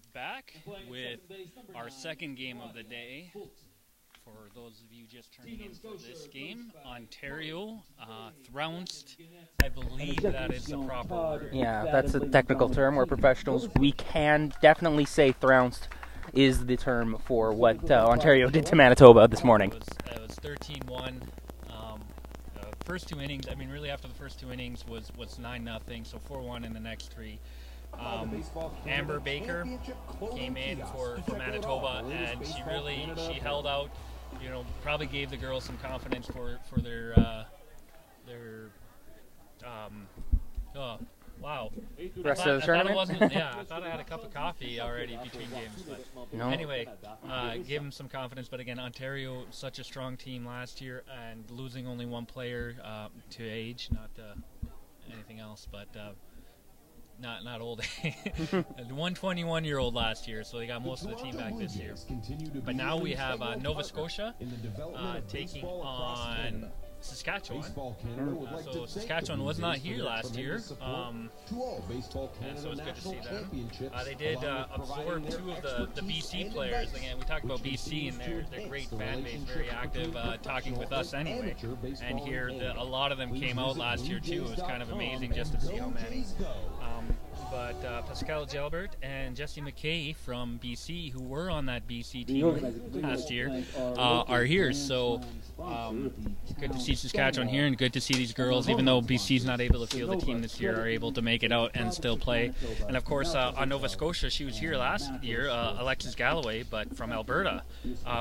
back with our second game of the day. For those of you just turning in for this game, Ontario trounced. I believe that is the proper word. Yeah, that's a technical term. We're professionals. We can definitely say trounced is the term for what Ontario did to Manitoba this morning. It was 13-1. First two innings, really after the first two innings was 9-0, so 4-1 in the next three. Amber Baker came in for Manitoba, and she held out. Probably gave the girls some confidence for their rest of the tournament. I thought I had a cup of coffee already between games, but no. Anyway, gave them some confidence. But again, Ontario, such a strong team last year, and losing only one player to age, not anything else, but not old. 121-year-old last year, so they got most of the team back this year. But now we have Nova Scotia taking on Saskatchewan. So Saskatchewan was not here last year, and so it's good to see them. They did absorb two of the BC players. Again, we talked about BC and their great fan base, very active, talking with us anyway. And here, a lot of them came out last year too. It was kind of amazing just to see how many. But Pascal Gilbert and Jesse McKay from BC, who were on that BC team last year, are here. So good to see Saskatchewan here, and good to see these girls, even though BC's not able to field the team this year, are able to make it out and still play. And of course, on Nova Scotia, she was here last year, Alexis Galloway, but from Alberta,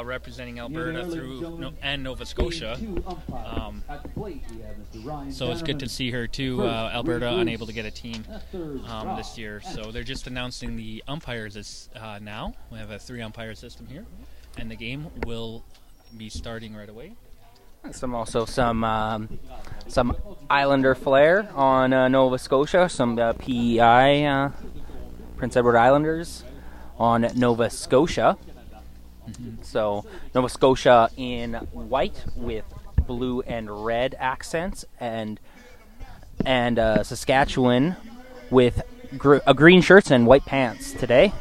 representing Alberta and Nova Scotia. So it's good to see her too. Alberta unable to get a team this year, so they're just announcing the umpires now. We have a 3-umpire system here, and the game will be starting right away. Some Islander flair on Nova Scotia, some PEI Prince Edward Islanders on Nova Scotia. So Nova Scotia in white with blue and red accents, and Saskatchewan with green shirts and white pants today.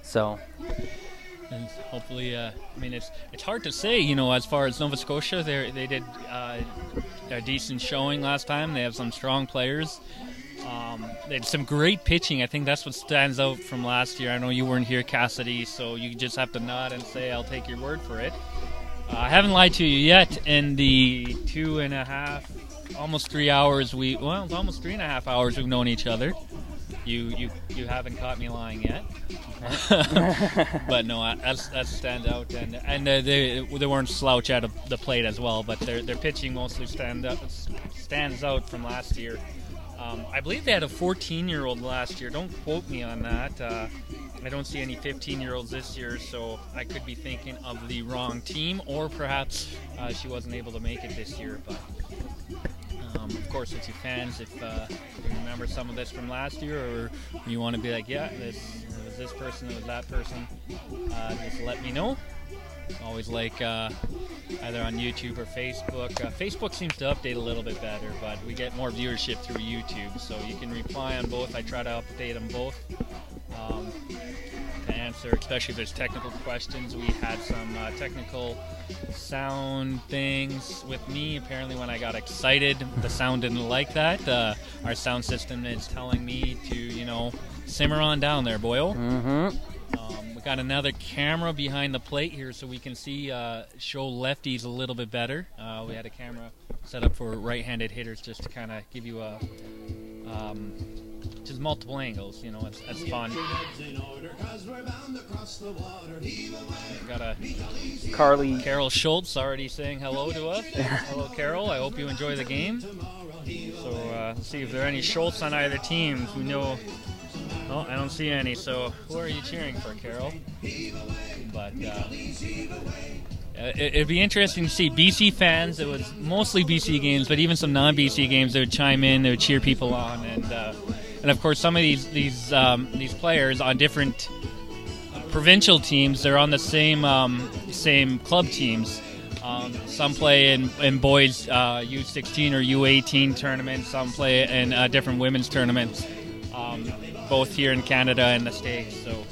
So, and hopefully, it's hard to say. As far as Nova Scotia, they did a decent showing last time. They have some strong players. They had some great pitching. I think that's what stands out from last year. I know you weren't here, Cassidy, so you just have to nod and say, "I'll take your word for it." I haven't lied to you yet. In the 2.5, almost 3 hours, it's almost 3.5 hours we've known each other. You haven't caught me lying yet. But no, that stands out, and they weren't slouch out of the plate as well. But their pitching mostly stands out from last year. I believe they had a 14-year-old last year. Don't quote me on that. I don't see any 15-year-olds this year, so I could be thinking of the wrong team, or perhaps she wasn't able to make it this year. But of course, it's your fans. If you remember some of this from last year, or you want to be like, yeah, it was this person, it was that person, just let me know. Always like either on YouTube or Facebook. Facebook seems to update a little bit better, but we get more viewership through YouTube, so you can reply on both. I try to update them both to answer, especially if there's technical questions. We had some technical sound things with me. Apparently when I got excited, the sound didn't like that. Our sound system is telling me to, simmer on down there, boyo. We got another camera behind the plate here so we can see, show lefties a little bit better. We had a camera set up for right-handed hitters just to kind of give you a just multiple angles, it's fun. Got a Carol Schultz already saying hello to us. Hello, Carol. I hope you enjoy the game. So let's see if there are any Schultz on either team. We know. Oh, I don't see any. So who are you cheering for, Carol? But it'd be interesting to see BC fans. It was mostly BC games, but even some non-BC games, they would chime in, they would cheer people on, and of course some of these players on different provincial teams, they're on the same club teams. Some play in boys U16 or U18 tournaments. Some play in different women's tournaments. both here in Canada and the States. So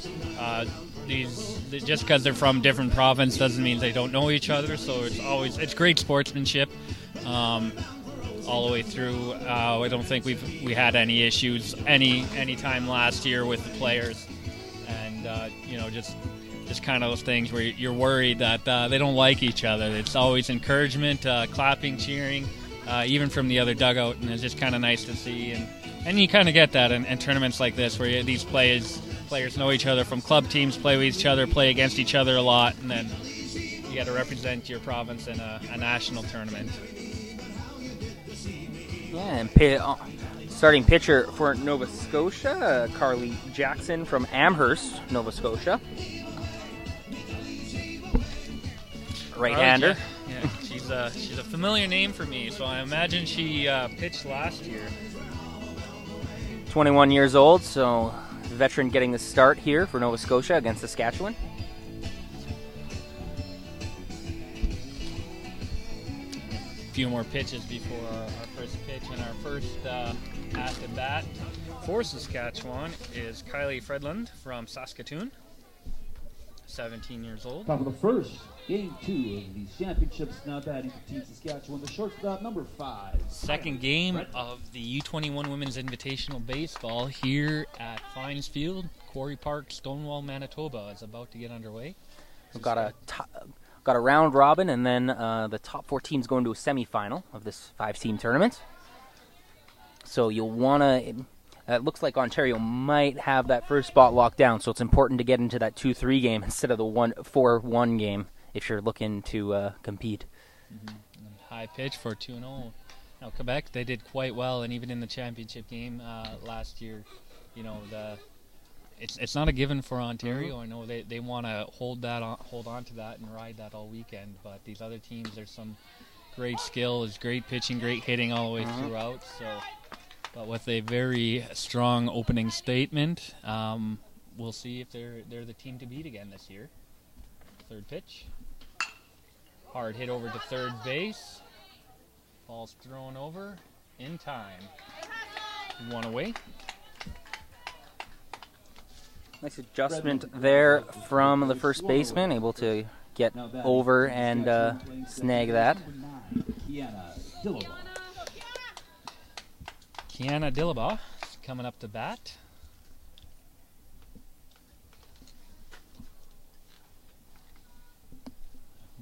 just because they're from different province doesn't mean they don't know each other. So it's great sportsmanship all the way through. I don't think we had any issues any time last year with the players, and just kind of those things where you're worried that they don't like each other. It's always encouragement, clapping, cheering, even from the other dugout, and it's just kind of nice to see. And you kind of get that in tournaments like this, where these players know each other from club teams, play with each other, play against each other a lot, and then you got to represent your province in a national tournament. Yeah, and starting pitcher for Nova Scotia, Carly Jackson from Amherst, Nova Scotia. Right-hander. Yeah, she's a familiar name for me, so I imagine she pitched last year. 21 years old, so veteran getting the start here for Nova Scotia against Saskatchewan. A few more pitches before our first pitch, and our first at-the-bat for Saskatchewan is Kylie Fredlund from Saskatoon, 17 years old. Top of the first, game 2 of the championships, now batting for Team Saskatchewan, the shortstop, number 5. Second game of the U21 Women's Invitational Baseball here at Fines Field, Quarry Park, Stonewall, Manitoba is about to get underway. We've got a round robin, and then the top 4 teams go into a semifinal of this 5-team tournament. So you'll want to... It looks like Ontario might have that first spot locked down, so it's important to get into that 2-3 game instead of the 4-1 game if you're looking to compete. Mm-hmm. High pitch for 2-0. Now Quebec, they did quite well, and even in the championship game last year, it's not a given for Ontario. I know they want to hold on to that and ride that all weekend, but these other teams, there's some great skill, there's great pitching, great hitting all the way throughout. So. But with a very strong opening statement, we'll see if they're the team to beat again this year. Third pitch. Hard hit over to third base. Ball's thrown over in time. 1 away. Nice adjustment there from the first baseman, able to get over and snag that. Kiana Dillabaugh coming up to bat.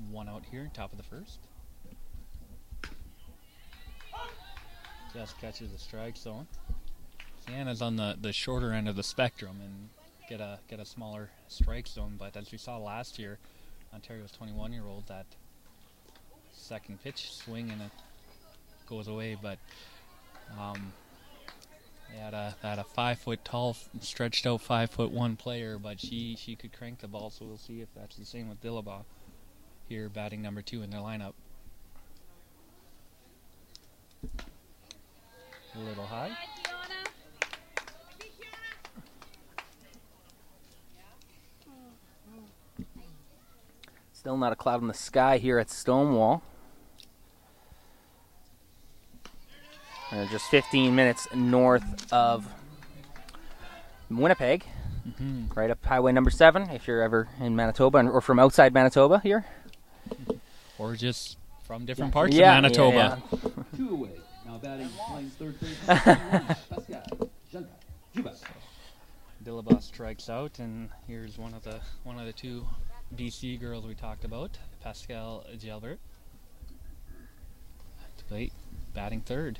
One out here, top of the first. Just catches a strike zone. Kiana's on the shorter end of the spectrum and get a smaller strike zone, but as we saw last year, Ontario's 21-year-old, that second pitch swing and it goes away, but they had a 5-foot tall, stretched out 5'1" player, but she could crank the ball. So we'll see if that's the same with Dillabaugh here, batting number 2 in their lineup. A little high. Still not a cloud in the sky here at Stonewall. Just 15 minutes north of Winnipeg, right up Highway number 7, if you're ever in Manitoba, or from outside Manitoba here. Or just from different parts of Manitoba. Yeah. 2 away. Now batting, playing third base. Dillabaugh strikes out, and here's one of the 2 BC girls we talked about, Pascal Gilbert. To plate, batting third.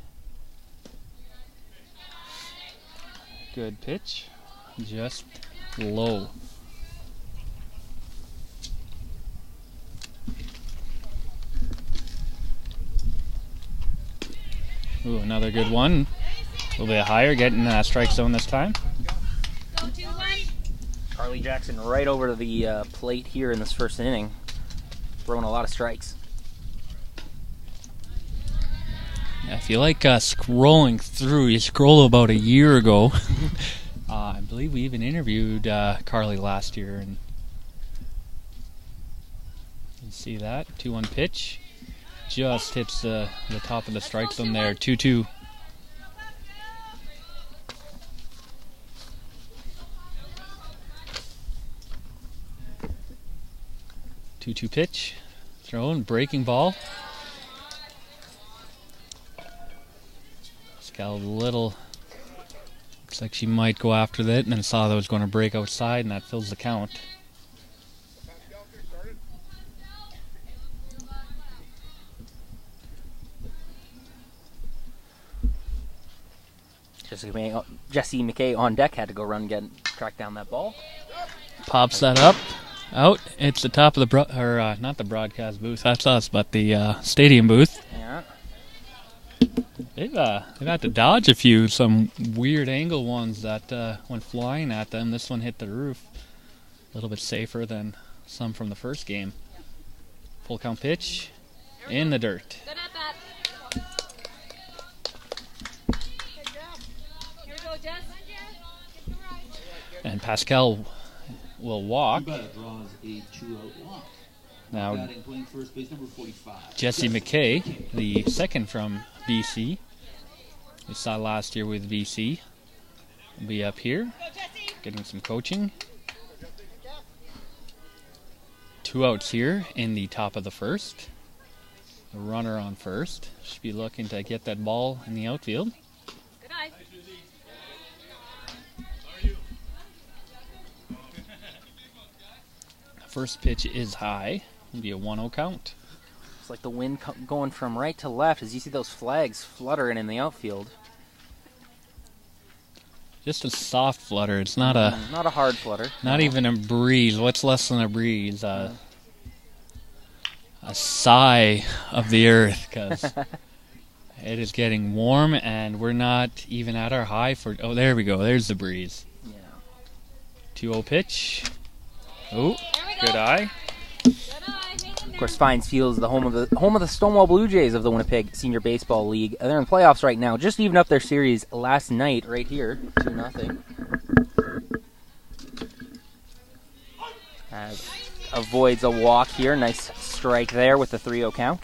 Good pitch, just low. Ooh, another good one. A little bit higher, getting strike zone this time. Carly Jackson right over to the plate here in this first inning, throwing a lot of strikes. I feel like scrolling through, you scroll about a year ago. I believe we even interviewed Carly last year. And you see that, 2-1 pitch. Just hits the top of the strike zone there, 2-2. 2-2 pitch. Thrown, breaking ball. Pascal Little looks like she might go after that, and then saw that it was going to break outside, and that fills the count. Jesse McKay on deck had to go track down that ball. Pops that up, out. It's the top of the not the broadcast booth. That's us, but the stadium booth. Yeah. They've had to dodge some weird angle ones that went flying at them. This one hit the roof. A little bit safer than some from the first game. Full count pitch in the dirt. And Pascal will walk. Now, Jesse McKay, the second from BC, we saw last year with BC, will be up here, getting some coaching. 2 outs here in the top of the first. The runner on first. Should be looking to get that ball in the outfield. First pitch is high. It'll be a 1-0 count. It's like the wind going from right to left as you see those flags fluttering in the outfield. Just a soft flutter. It's not a hard flutter. Not even a breeze. What's less than a breeze? A sigh of the earth, because it is getting warm and we're not even at our high for. Oh, there we go. There's the breeze. Yeah. 2-0 pitch. Oh, good eye. Of course, Fines Field is the home of the Stonewall Blue Jays of the Winnipeg Senior Baseball League. They're in the playoffs right now. Just evened up their series last night right here, 2-0. Avoids a walk here. Nice strike there with the 3-0 count.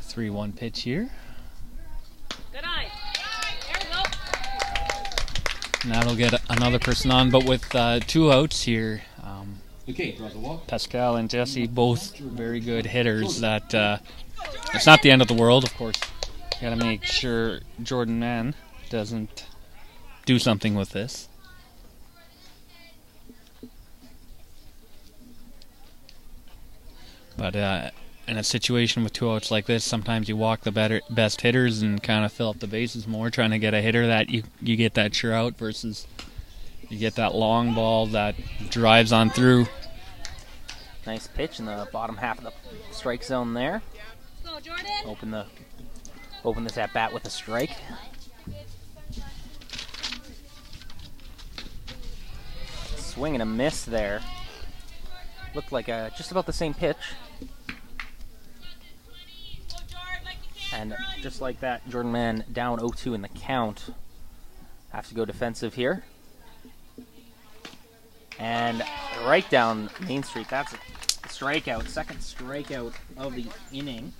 Three 1 pitch here. Good eye. There we go. And that'll get another person on, but with 2 outs here, Pascal and Jesse, both very good hitters. That it's not the end of the world, of course. Got to make sure Jordan Mann doesn't do something with this. But in a situation with 2 outs like this, sometimes you walk the best hitters and kind of fill up the bases more, trying to get a hitter that you get that sure out versus you get that long ball that drives on through. Nice pitch in the bottom half of the strike zone there. Let's go, Jordan. Open this at bat with a strike. Swing and a miss there. Looked like just about the same pitch. And just like that, Jordan Mann down 0-2 in the count. Have to go defensive here. And right down Main Street, that's a strikeout, second strikeout of the inning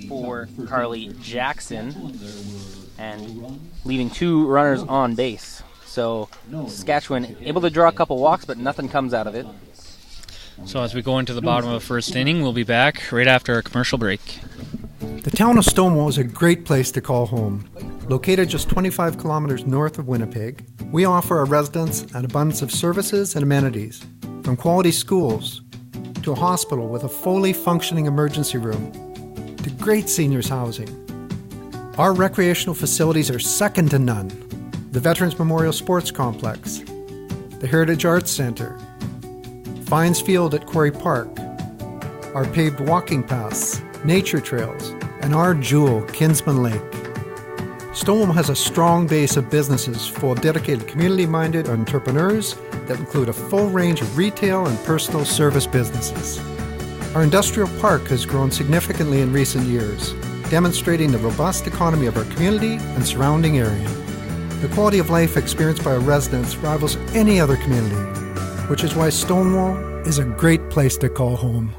for Carly Jackson, and leaving 2 runners on base. So Saskatchewan able to draw a couple walks, but nothing comes out of it. So as we go into the bottom of the first inning, we'll be back right after a commercial break. The town of Stonewall is a great place to call home. Located just 25 kilometers north of Winnipeg, we offer our residents an abundance of services and amenities, from quality schools to a hospital with a fully functioning emergency room to great seniors housing. Our recreational facilities are second to none. The Veterans Memorial Sports Complex, the Heritage Arts Centre, Fines Field at Quarry Park, our paved walking paths, nature trails, and our jewel, Kinsman Lake. Stonewall has a strong base of businesses full of dedicated community-minded entrepreneurs that include a full range of retail and personal service businesses. Our industrial park has grown significantly in recent years, demonstrating the robust economy of our community and surrounding area. The quality of life experienced by our residents rivals any other community, which is why Stonewall is a great place to call home.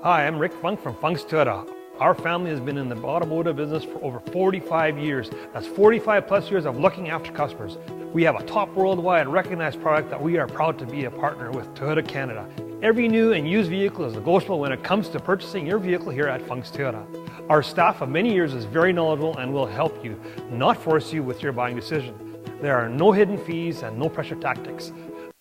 Hi, I'm Rick Funk from Funk's Toyota. Our family has been in the automotive business for over 45 years. That's 45 plus years of looking after customers. We have a top worldwide recognized product that we are proud to be a partner with Toyota Canada. Every new and used vehicle is negotiable when it comes to purchasing your vehicle here at Funk's Toyota. Our staff of many years is very knowledgeable and will help you, not force you with your buying decision. There are no hidden fees and no pressure tactics.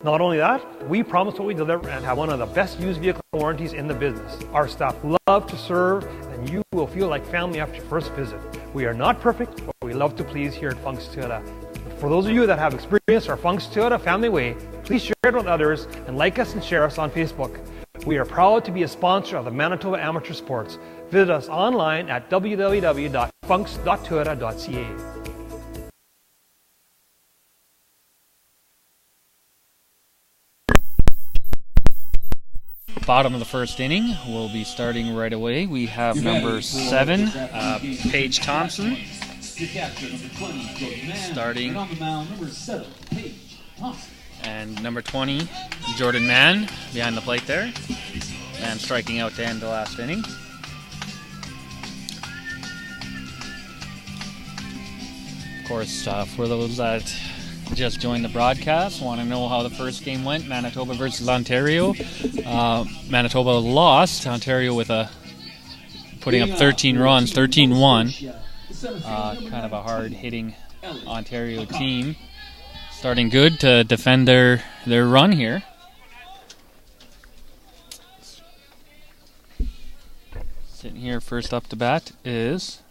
Not only that, we promise what we deliver and have one of the best used vehicle warranties in the business. Our staff love to serve and you will feel like family after your first visit. We are not perfect, but we love to please here at Funk's Toyota. For those of you that have experienced our Funk's Toyota family way, please share it with others and like us and share us on Facebook. We are proud to be a sponsor of the Manitoba Amateur Sports. Visit us online at www.funks.toyota.ca. Bottom of the first inning. We'll be starting right away. We have number 7, Paige Thompson, starting, and number 20, Jordan Mann, behind the plate there, and striking out to end the last inning. Of course, for those that just joined the broadcast, want to know how the first game went, Manitoba versus Ontario. Manitoba lost, Ontario with putting up 13 runs, 13-1. Kind of a hard-hitting Ontario team. Starting good to defend their run here. Sitting here first up to bat is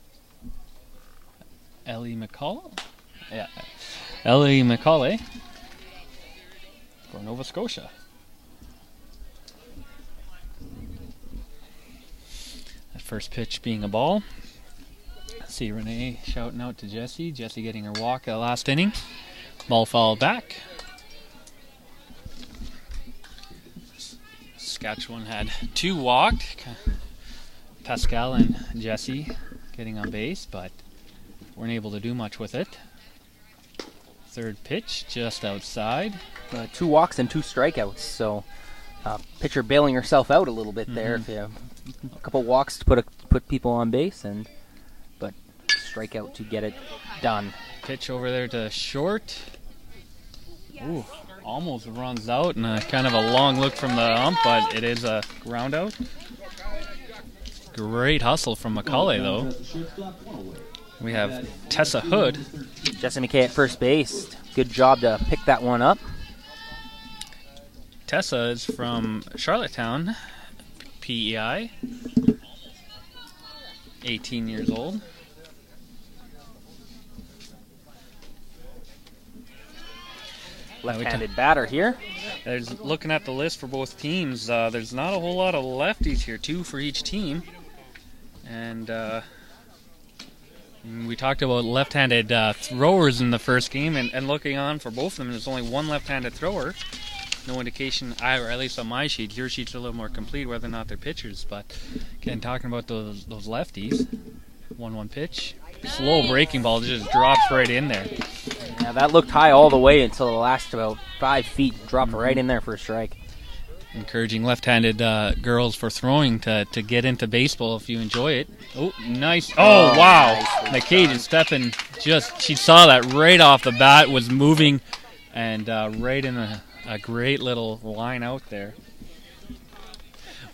Ellie McCauley. Yeah. Ellie McCauley for Nova Scotia. That first pitch being a ball. See Renee shouting out to Jessie. Jessie getting her walk at the last inning. Ball fouled back. Saskatchewan had 2 walked. Pascal and Jessie getting on base, but weren't able to do much with it. Third pitch just outside. 2 walks and 2 strikeouts, so pitcher bailing herself out a little bit there. If you have a couple walks to put people on base, but strikeout to get it done. Pitch over there to short. Ooh, almost runs out, and kind of a long look from the ump, but it is a ground out. Great hustle from McCauley, though. We have Tessa Hood. Jessie McKay at first base. Good job to pick that one up. Tessa is from Charlottetown, PEI. 18 years old. Left-handed batter here. Looking at the list for both teams, there's not a whole lot of lefties here, 2 for each team. And we talked about left-handed throwers in the first game, and looking on for both of them, there's only 1 left-handed thrower. No indication, or at least on my sheet. Your sheet's a little more complete, whether or not they're pitchers. But again, talking about those lefties, 1-1 pitch, slow breaking ball just drops right in there. Yeah, that looked high all the way until the last about 5 feet, dropped right in there for a strike. Encouraging left-handed girls for throwing to get into baseball if you enjoy it. Oh, nice. Oh, wow. McKay just stepping, she saw that right off the bat, was moving, and right in a great little line out there.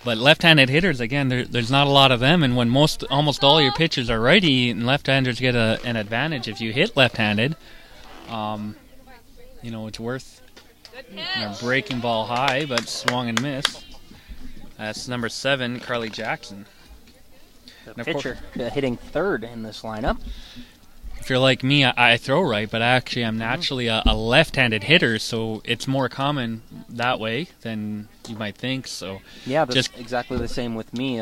But left-handed hitters, again, there's not a lot of them, and when almost all your pitchers are righty, and left-handers get an advantage if you hit left-handed, it's worth a breaking ball high, but swung and missed. That's number 7, Carly Jackson. The pitcher hitting third in this lineup. If you're like me, I throw right, but actually I'm naturally a left-handed hitter, so it's more common that way than you might think. So yeah, that's exactly the same with me.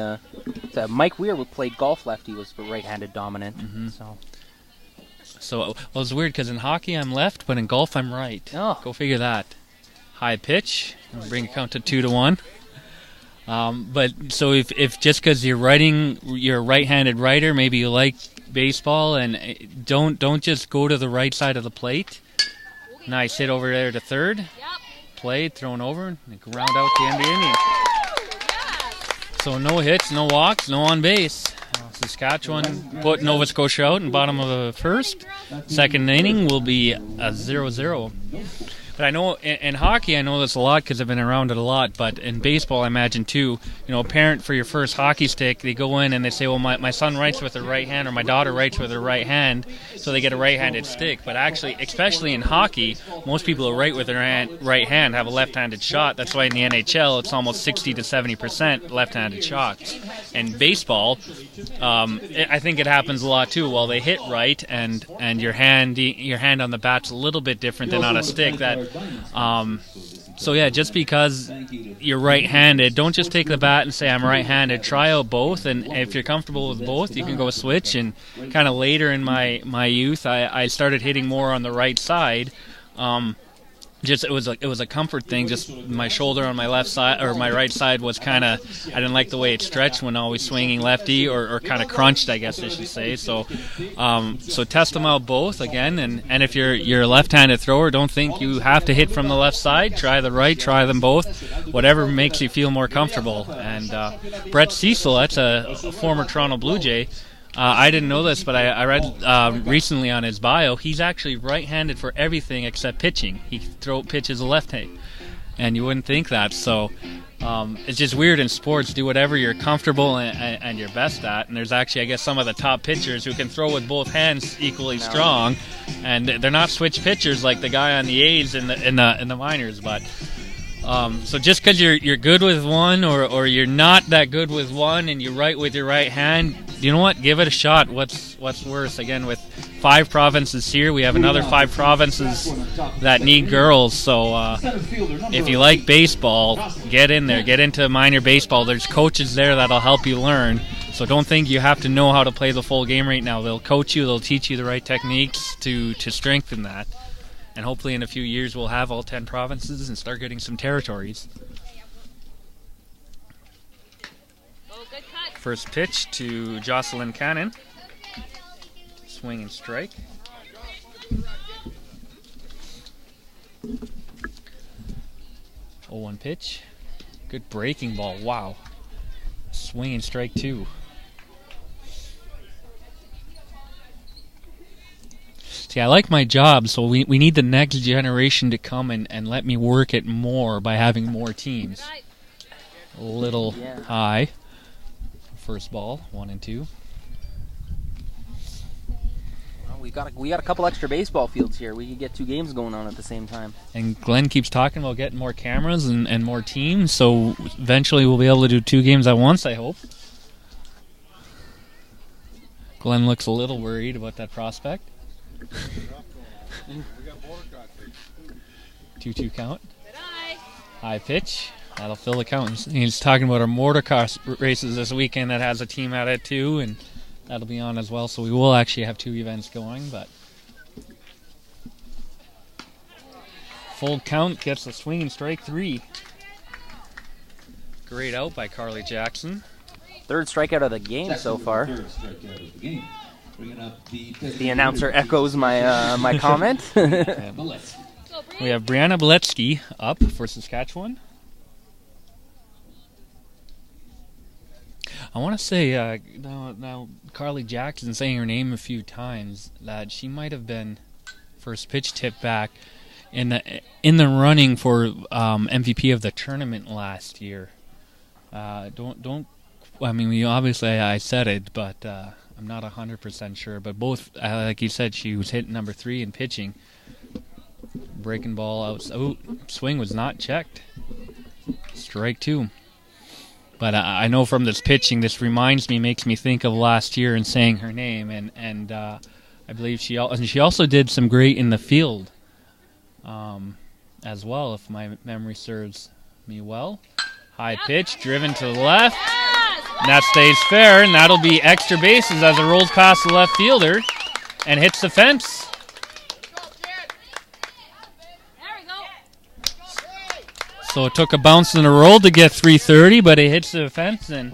Mike Weir, who played golf lefty, was right-handed dominant. So it's weird because in hockey I'm left, but in golf I'm right. Oh. Go figure that. High pitch, bring it count to 2-1. But so if just because you're a right-handed writer, maybe you like baseball, and don't just go to the right side of the plate. Nice hit over there to third. Played, thrown over, and ground out the end of the inning. So no hits, no walks, no on base. Saskatchewan put Nova Scotia out in bottom of the first. Second inning will be a 0-0. But I know in hockey, I know this a lot because I've been around it a lot. But in baseball, I imagine too, a parent for your first hockey stick, they go in and they say, well, my son writes with their right hand or my daughter writes with her right hand, so they get a right-handed stick. But actually, especially in hockey, most people who write with their right hand have a left-handed shot. That's why in the NHL, it's almost 60 to 70% left-handed shots. And baseball, I think it happens a lot too. Well, they hit right, and your hand on the bat's a little bit different than on a stick. So yeah, just because you're right-handed, don't just take the bat and say I'm right-handed. Try out both, and if you're comfortable with both, you can go switch. And kind of later in my youth, I started hitting more on the right side. It was a comfort thing. Just my shoulder on my left side or my right side was kind of, I didn't like the way it stretched when always swinging lefty or kind of crunched, I guess I should say. So test them out both again, and if you're a left-handed thrower, don't think you have to hit from the left side. Try the right, try them both, whatever makes you feel more comfortable. And Brett Cecil, that's a former Toronto Blue Jay. I didn't know this, but I read recently on his bio, he's actually right-handed for everything except pitching. He pitches a left-hand, and you wouldn't think that. So it's just weird in sports. Do whatever you're comfortable and you're best at. And there's actually, I guess, some of the top pitchers who can throw with both hands equally strong, and they're not switch pitchers like the guy on the A's in the minors, but. So just because you're good with one or you're not that good with one and you write with your right hand, you know what? Give it a shot. What's worse? Again, with 5 provinces here, we have another 5 provinces that need girls. So if you like baseball, get in there. Get into minor baseball. There's coaches there that'll help you learn. So don't think you have to know how to play the full game right now. They'll coach you. They'll teach you the right techniques to strengthen that. And hopefully in a few years we'll have all 10 provinces and start getting some territories. First pitch to Jocelyn Cannon. Swing and strike. Oh, 1 pitch. Good breaking ball. Wow. Swing and strike 2. See, I like my job, so we need the next generation to come and let me work it more by having more teams. A little high. First ball, 1 and 2. Well, we got a couple extra baseball fields here. We could get 2 games going on at the same time. And Glenn keeps talking about getting more cameras and more teams, so eventually we'll be able to do 2 games at once, I hope. Glenn looks a little worried about that prospect. 2-2 count. High pitch. That'll fill the count. He's talking about our motocross races this weekend that has a team at it too, and that'll be on as well. So we will actually have 2 events going, but full count gets a swing and strike 3. Great out by Carly Jackson. 3rd strikeout of the game so far. The announcer echoes my comment. We have Brianna Beletsky up for Saskatchewan. I want to say, now Carly Jackson saying her name a few times, that she might have been first pitch tip back in the running for MVP of the tournament last year. I mean, obviously I said it, but I'm not 100% sure. But both, like you said, she was hit number 3 in pitching. Breaking ball out. Oh, swing was not checked. Strike 2. But I know from this pitching, this makes me think of last year and saying her name, and I believe she also did some great in the field, as well, if my memory serves me well. High pitch, driven to the left, and that stays fair, and that'll be extra bases as it rolls past the left fielder and hits the fence. So it took a bounce and a roll to get 330, but it hits the fence. And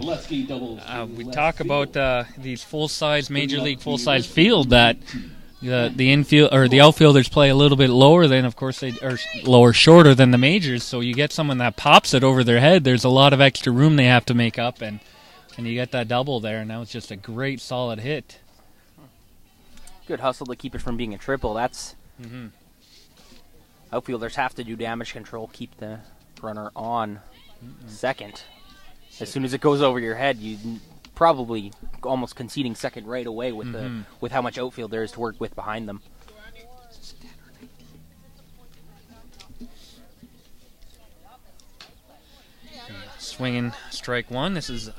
we talk about these full-size Major League full-size field that the infield or the outfielders play a little bit lower than, of course, they are shorter than the majors. So you get someone that pops it over their head. There's a lot of extra room they have to make up, and And you get that double there, and that was just a great, solid hit. Good hustle to keep it from being a triple. That's outfielders have to do damage control, keep the runner on second. As soon as it goes over your head, you probably almost conceding second right away with with how much outfield there is to work with behind them. Swinging strike one. This is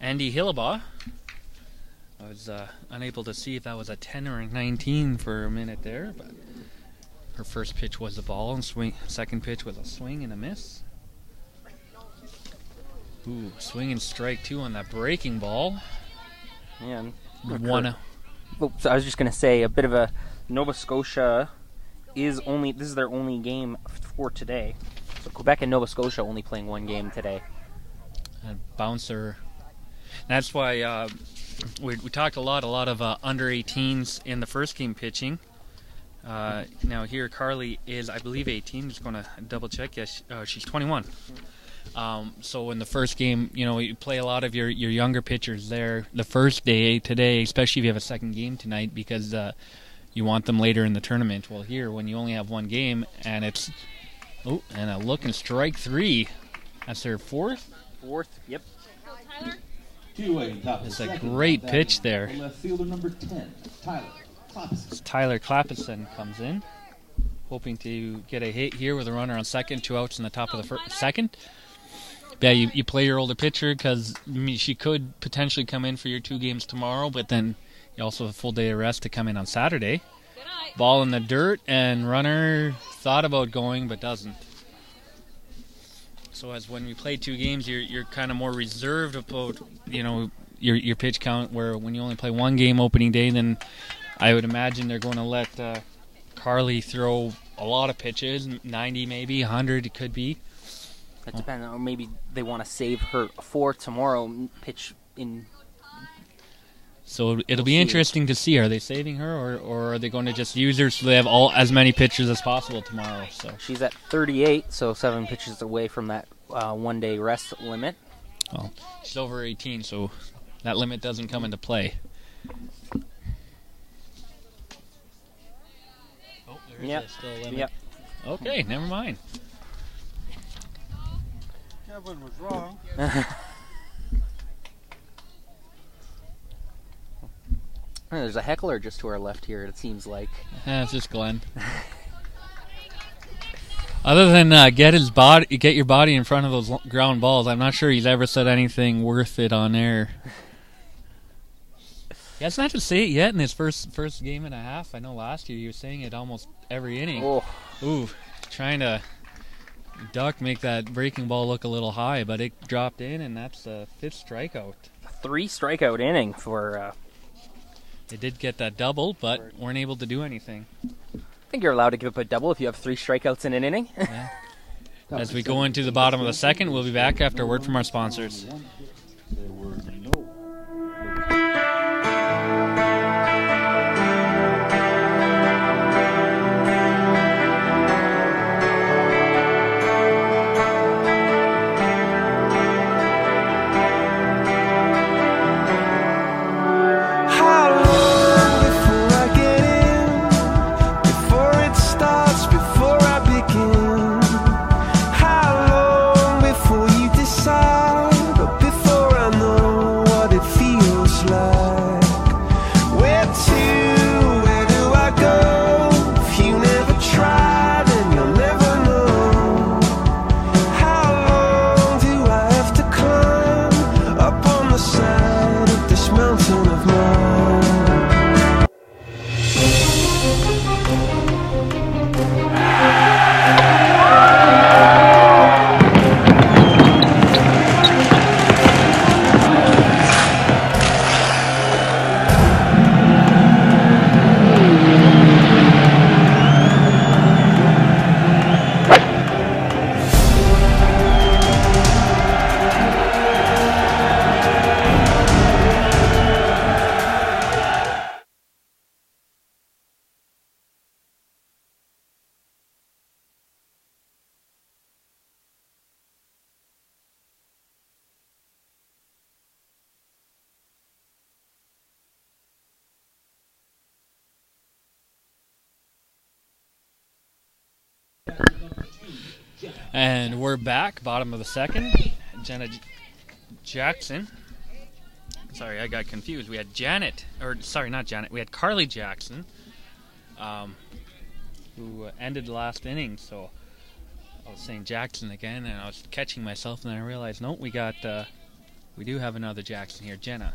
Andy Hillabaugh. I was unable to see if that was a 10 or a 19 for a minute there, but her first pitch was a ball, and second pitch was a swing and a miss. Ooh, swing and strike two on that breaking ball. Yeah. Oops, I was just going to say, a bit of a Nova Scotia this is their only game for today. So Quebec and Nova Scotia only playing one game today. A bouncer. That's why we talked a lot of under 18s in the first game pitching. Now here Carly is, I believe, 18. Just going to double check. Yes, she's 21. So in the first game, you play a lot of your younger pitchers there the first day today, especially if you have a second game tonight, because you want them later in the tournament. Well, here, when you only have one game, and it's and a look and strike three. That's their fourth? Fourth, yep. Tyler. That's a great pitch there. Left fielder number 10, Tyler Clapison. Tyler Clapison comes in, hoping to get a hit here with a runner on second, 2 outs in the top of the second. Yeah, you play your older pitcher because she could potentially come in for your 2 games tomorrow, but then you also have a full day of rest to come in on Saturday. Ball in the dirt, and runner thought about going but doesn't. So as when we play 2 games, you're kind of more reserved about your pitch count. Where when you only play 1 game opening day, then I would imagine they're going to let Carly throw a lot of pitches, 90 maybe, 100 it could be. That depends, or maybe they want to save her for tomorrow. Pitch in. So it'll be interesting to see. Are they saving her, or are they going to just use her so they have as many pitches as possible tomorrow? So she's at 38, so 7 pitches away from that 1 day rest limit. Well, she's over 18, so that limit doesn't come into play. Oh, there is still a limit. Yep. Okay, never mind. Kevin was wrong. There's a heckler just to our left here, it seems like. It's just Glenn. Other than get your body in front of those ground balls, I'm not sure he's ever said anything worth it on air. He hasn't had to say it yet in his first game and a half. I know last year he was saying it almost every inning. Oh. Ooh, trying to duck, make that breaking ball look a little high, but it dropped in, and that's the 5th strikeout. 3 strikeout inning for... They did get that double, but weren't able to do anything. I think you're allowed to give up a double if you have 3 strikeouts in an inning. Yeah. As we go into the bottom of the second, we'll be back after a word from our sponsors. There were no. Before And we're back, bottom of the second. Jenna Jackson. Sorry, I got confused. We had Janet, or sorry, not Janet. We had Carly Jackson, who ended the last inning. So I was saying Jackson again, and I was catching myself, and then I realized, no, we do have another Jackson here, Jenna.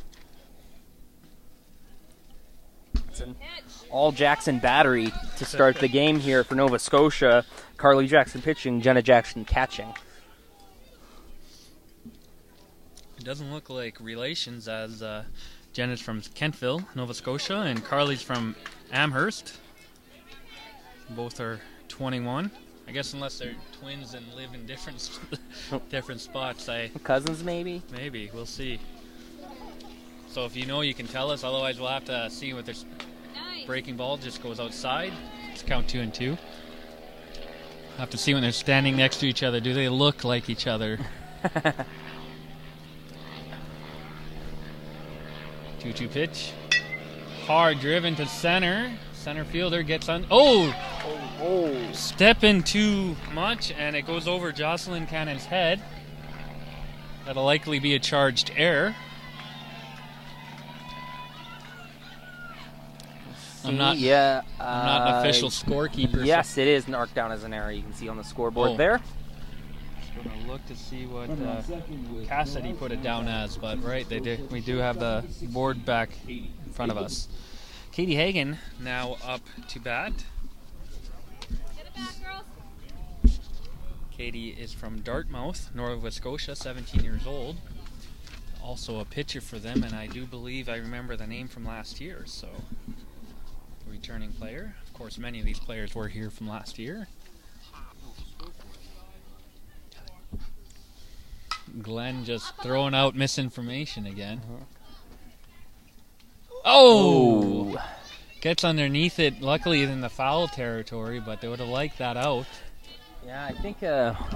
It's an all Jackson battery to start the game here for Nova Scotia. Carly Jackson pitching, Jenna Jackson catching. It doesn't look like relations, as Jenna's from Kentville, Nova Scotia, and Carly's from Amherst. Both are 21. I guess unless they're twins and live in different spots. Cousins, maybe? Maybe. We'll see. So if you know, you can tell us. Otherwise, we'll have to see what their breaking ball just goes outside. Let's count 2 and 2. Have to see when they're standing next to each other. Do they look like each other? 2-2 pitch. Hard driven to center. Center fielder gets on. Oh! Stepping too much, and it goes over Jocelyn Cannon's head. That'll likely be a charged error. I'm not an official scorekeeper. Yes, it is marked down as an error. You can see on the scoreboard there. Just going to look to see what Cassidy put it down as, but right, we do have the board back in front of us. Katie Hagan now up to bat. Get it back, girls. Katie is from Dartmouth, Nova Scotia, 17 years old. Also a pitcher for them, and I do believe I remember the name from last year, so returning player. Of course, many of these players were here from last year. Glenn just throwing out misinformation again. Oh! Gets underneath it. Luckily in the foul territory, but they would have liked that out. Yeah, I think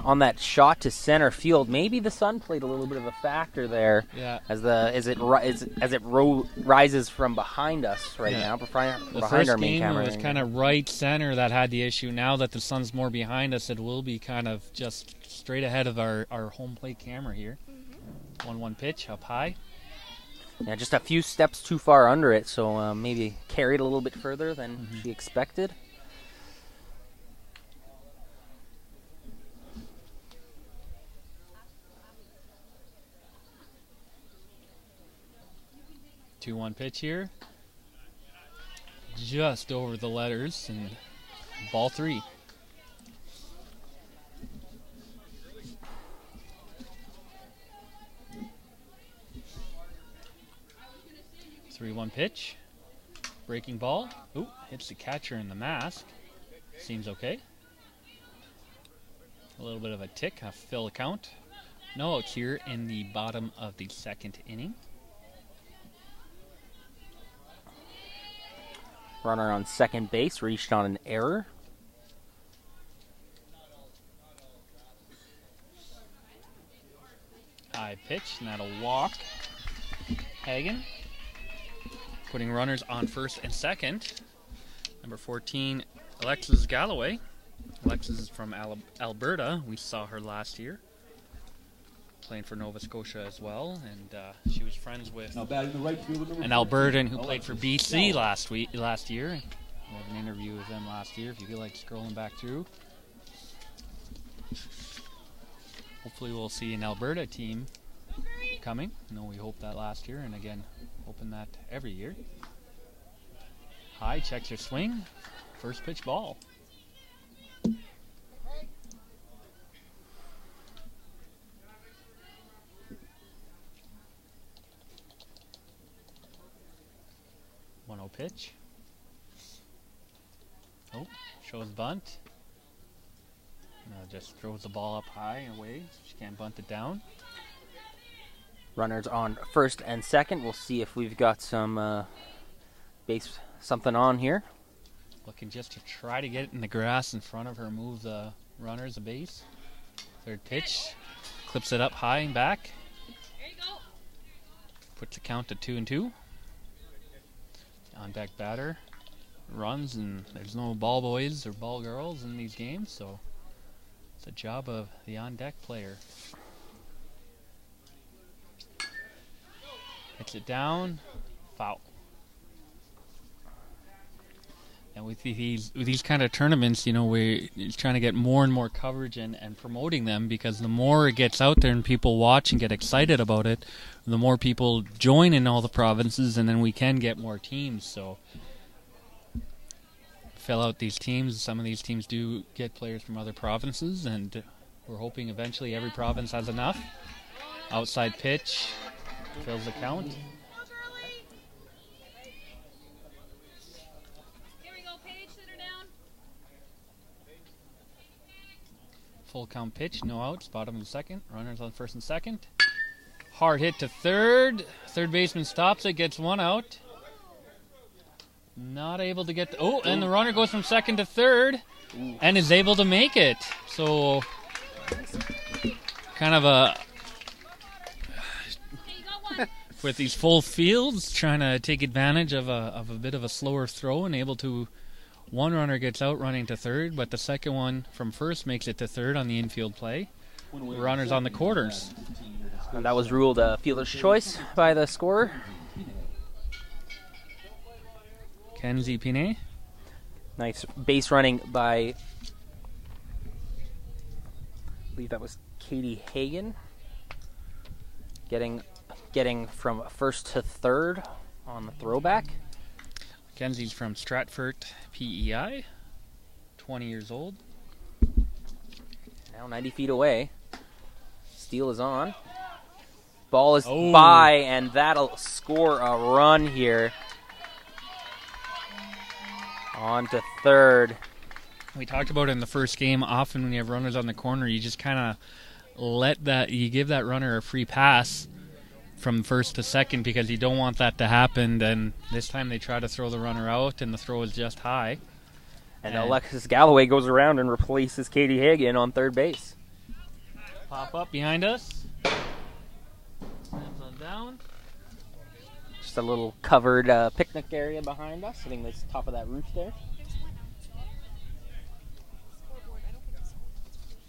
on that shot to center field, maybe the sun played a little bit of a factor there. Yeah. As it rises from behind us now, behind our main camera. The first game was kind of right center that had the issue. Now that the sun's more behind us, it will be kind of just straight ahead of our home plate camera here. 1-1 pitch up high. Yeah, just a few steps too far under it, so maybe carried a little bit further than she expected. Two-one pitch here. Just over the letters, and ball 3. Three-one pitch. Breaking ball. Ooh, hits the catcher in the mask. Seems okay. A little bit of a tick, a fill the count. No outs here in the bottom of the second inning. Runner on second base reached on an error. High pitch, and that'll walk. Hagan putting runners on first and second. Number 14, Alexis Galloway. Alexis is from Alberta. We saw her last year, playing for Nova Scotia as well, and she was friends with an Albertan who played for BC last year. We had an interview with them last year, if you feel like scrolling back through. Hopefully we'll see an Alberta team coming. No, we hoped that last year, and again, hoping that every year. High, checks her swing. First pitch ball. Pitch. Oh, shows bunt. Just throws the ball up high and away. She can't bunt it down. Runners on first and second. We'll see if we've got some something on here. Looking just to try to get it in the grass in front of her, move the runners a base. Third pitch, clips it up high and back. There you go. Puts the count to 2-2. On deck batter runs, and there's no ball boys or ball girls in these games, so It's a job of the on-deck player. Hits it down, foul. And with these kind of tournaments, you know, we're trying to get more and more coverage and promoting them, because the more it gets out there and people watch and get excited about it, the more people join in all the provinces, and then we can get more teams. So fill out these teams. Some of these teams do get players from other provinces, and we're hoping eventually every province has enough. Outside pitch fills the count. Full count pitch, no outs, bottom of the second. Runners on first and second. Hard hit to third. Third baseman stops it, gets one out. Not able to get... and the runner goes from second to third and is able to make it. So, kind of a... with these full fields, trying to take advantage of a bit of a slower throw and able to... One runner gets out running to third, but the second one from first makes it to third on the infield play. Runners on the quarters. And that was ruled a fielder's choice by the scorer. Kenzie Pinet. Nice base running by, I believe that was Katie Hagan. Getting from first to third on the throwback. Kenzie's from Stratford, PEI, 20 years old. Now 90 feet away. Steal is on. Ball is by, and that'll score a run here. On to third. We talked about it in the first game. Often when you have runners on the corner, you just kind of you give that runner a free pass from first to second, because you don't want that to happen. Then this time they try to throw the runner out, and the throw is just high. And Alexis Galloway goes around and replaces Katie Hagan on third base. Pop up behind us. Slams on down. Just a little covered picnic area behind us, sitting at the top of that roof there.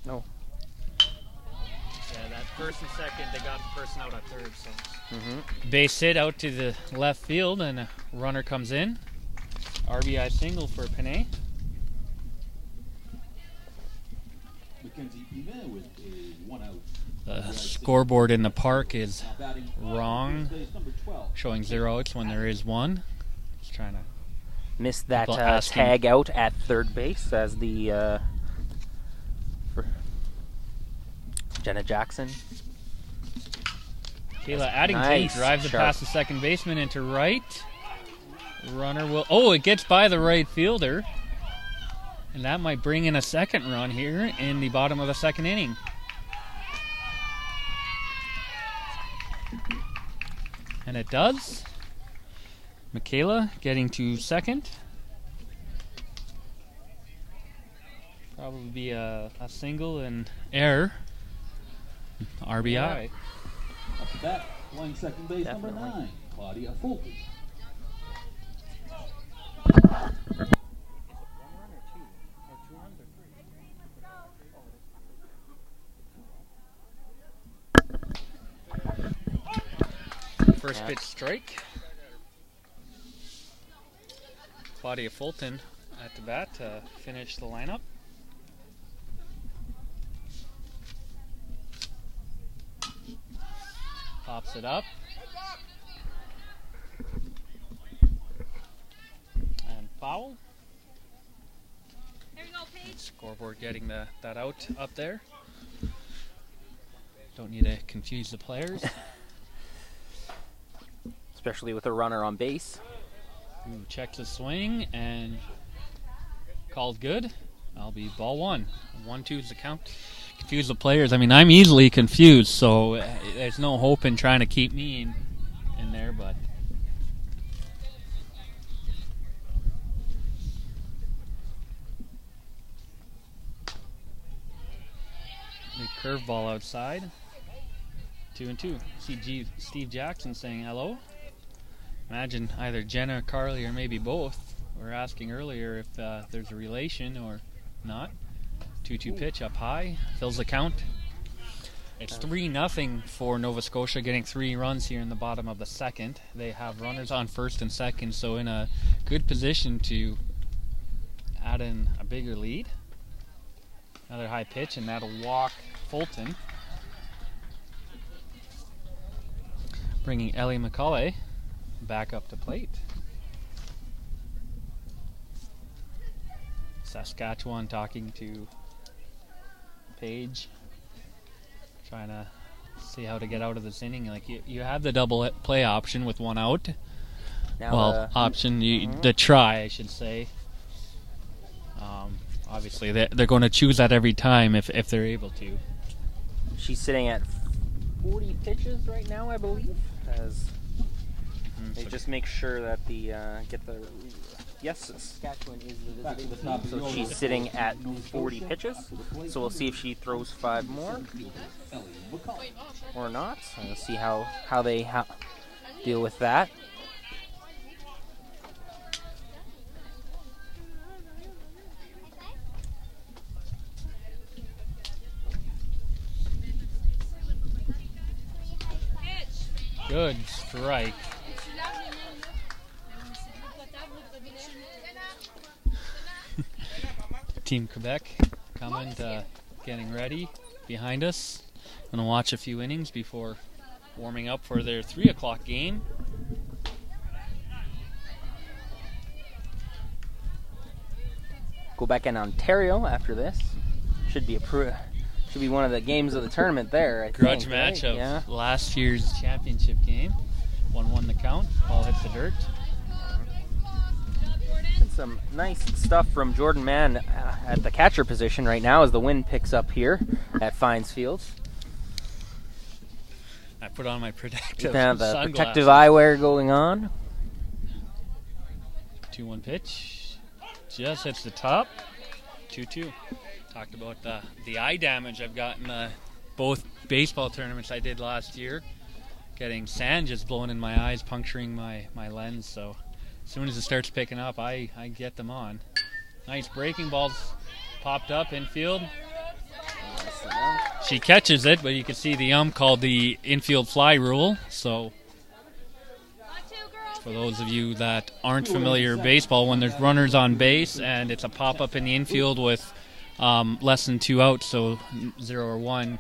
No. Yeah, that first and second, they got the person out at third. So base hit out to the left field, and a runner comes in. RBI single for Pinet. Mackenzie Pinet with a 1 out. The scoreboard in the park is wrong, showing 0 outs when there is one. Just trying to missed that tag out at third base as the Jenna Jackson. Kayla Addington drives it past the second baseman into right. Runner will... it gets by the right fielder. And that might bring in a second run here in the bottom of the second inning. And it does. Michaela getting to second. Probably be a single and error. RBI. Up to bat, playing second base, number 9, Claudia Fulton. First pitch strike. Claudia Fulton at the bat to finish the lineup. Pops it up. And foul. There you go, Paige. Scoreboard getting that out up there. Don't need to confuse the players. Especially with a runner on base. Checks the swing and called good. I'll be ball 1. 1-2 is the count. Confuse the players. I mean, I'm easily confused, so there's no hope in trying to keep me in there, but big curveball outside. 2-2. See Steve Jackson saying hello. Imagine either Jenna, Carly, or maybe both. We were asking earlier if there's a relation or not. 2-2 pitch up high, fills the count. It's 3-0 for Nova Scotia, getting 3 runs here in the bottom of the second. They have runners on first and second, so in a good position to add in a bigger lead. Another high pitch, and that'll walk Fulton, bringing Ellie McCauley back up to plate. Saskatchewan talking to Page, trying to see how to get out of this inning. Like you have the double play option with 1 out. Now The try, I should say. Obviously, they're going to choose that every time if they're able to. She's sitting at 40 pitches right now, I believe. As they just make sure that the get the. Yes, Saskatchewan is the visiting team, so she's sitting at 40 pitches. So we'll see if she throws 5 more or not. And we'll see how they deal with that. Good strike. Team Quebec coming, getting ready behind us. Gonna watch a few innings before warming up for their 3 o'clock game. Quebec and Ontario after this. Should be one of the games of the tournament there, I Grudge think, match right? of last year's championship game. 1-1 the count. Ball hits the dirt. Some nice stuff from Jordan Mann at the catcher position right now as the wind picks up here at Fines Field. I put on my protective The sunglasses. protective eyewear going on. 2-1 pitch. Just hits the top. 2-2. Talked about the eye damage I've gotten both baseball tournaments I did last year. Getting sand just blowing in my eyes, puncturing my lens. So as soon as it starts picking up, I get them on. Nice breaking balls popped up infield. She catches it, but you can see the called the infield fly rule. So for those of you that aren't familiar with baseball, when there's runners on base and it's a pop-up in the infield with less than 2 outs, so 0 or 1,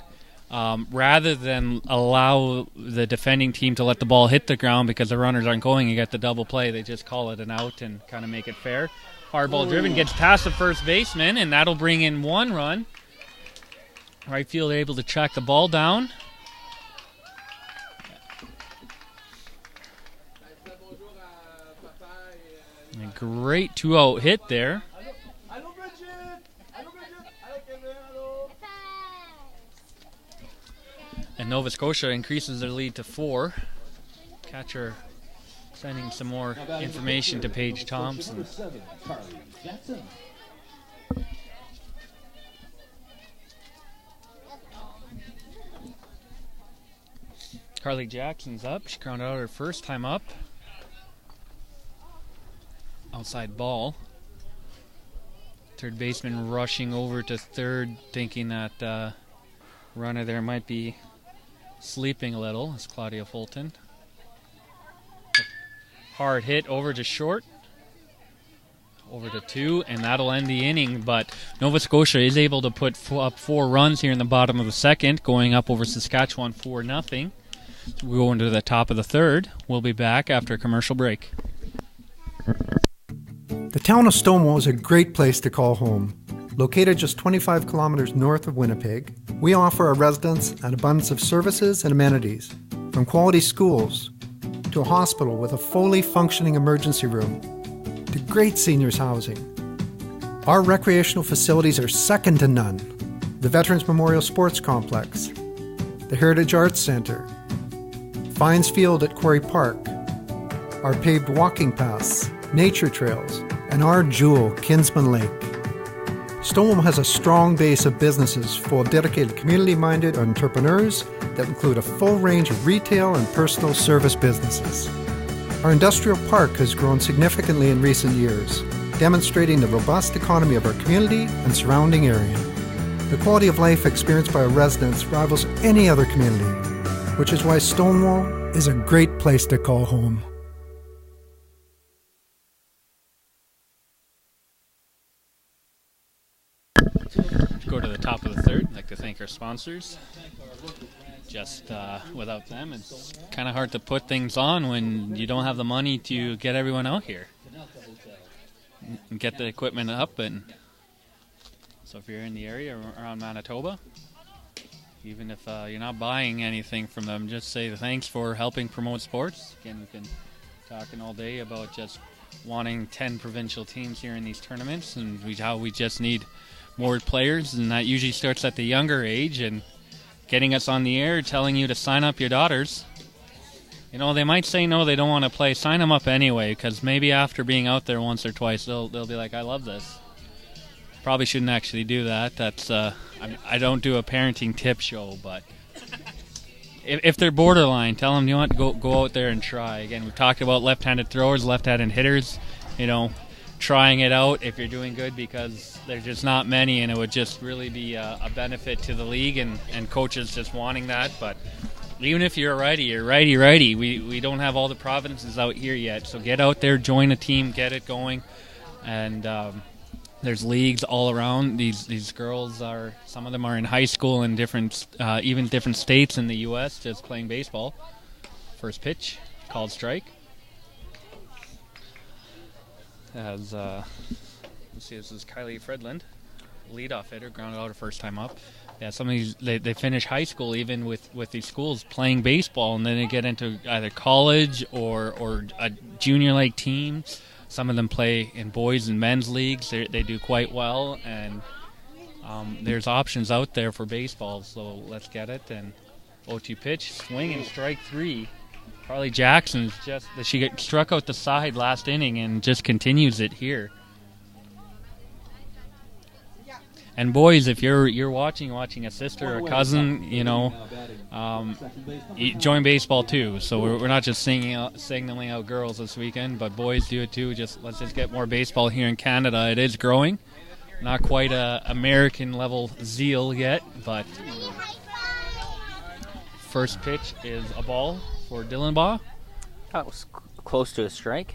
rather than allow the defending team to let the ball hit the ground because the runners aren't going and get the double play, they just call it an out and kind of make it fair. Hard ball driven, gets past the first baseman, and that'll bring in 1 run. Right field able to track the ball down. A great 2-out hit there. And Nova Scotia increases their lead to 4. Catcher sending some more information to Paige Thompson. Carly Jackson's up. She grounded out her first time up. Outside ball. Third baseman rushing over to third, thinking that runner there might be sleeping a little. It's Claudia Fulton. Hard hit over to short. Over to 2, and that'll end the inning. But Nova Scotia is able to put up 4 runs here in the bottom of the second, going up over Saskatchewan 4-0. So we go into the top of the third. We'll be back after a commercial break. The town of Stonewall is a great place to call home. Located just 25 kilometers north of Winnipeg, we offer our residents an abundance of services and amenities, from quality schools to a hospital with a fully functioning emergency room to great seniors housing. Our recreational facilities are second to none. The Veterans Memorial Sports Complex, the Heritage Arts Centre, Fines Field at Quarry Park, our paved walking paths, nature trails, and our jewel, Kinsman Lake. Stonewall has a strong base of businesses full of dedicated community-minded entrepreneurs that include a full range of retail and personal service businesses. Our industrial park has grown significantly in recent years, demonstrating the robust economy of our community and surrounding area. The quality of life experienced by our residents rivals any other community, which is why Stonewall is a great place to call home. Go to the top of the third. I'd like to thank our sponsors. Just without them, it's kind of hard to put things on when you don't have the money to get everyone out here and get the equipment up. And so if you're in the area around Manitoba, even if you're not buying anything from them, just say thanks for helping promote sports. Again, we've been talking all day about just wanting 10 provincial teams here in these tournaments, and how we just need more players, and that usually starts at the younger age. And getting us on the air, telling you to sign up your daughters. You know, they might say no, they don't want to play. Sign them up anyway, because maybe after being out there once or twice, they'll be like, I love this. Probably shouldn't actually do that. That's I don't do a parenting tip show, but if they're borderline, tell them you want to go out there and try. Again, we've talked about left-handed throwers, left-handed hitters. You know, trying it out if you're doing good, because there's just not many, and it would just really be a benefit to the league and coaches just wanting that. But even if you're righty. We don't have all the provinces out here yet, so get out there, join a team, get it going. And there's leagues all around. These girls are, some of them are in high school in different states in the U.S. just playing baseball. First pitch, called strike. As let's see, this is Kylie Fredland, leadoff hitter, grounded out her first time up. Yeah, some of these they finish high school even with these schools playing baseball, and then they get into either college or a junior league team. Some of them play in boys and men's leagues. They do quite well, and there's options out there for baseball. So let's get it. And 0-2 pitch, swing and strike three. Carly Jackson's she got struck out the side last inning and just continues it here. And boys, if you're watching a sister or cousin, you know, you join baseball too. So we're not just signaling out girls this weekend, but boys do it too. Let's just get more baseball here in Canada. It is growing, not quite a American level zeal yet, but first pitch is a ball for Dylan Baugh. That was close to a strike.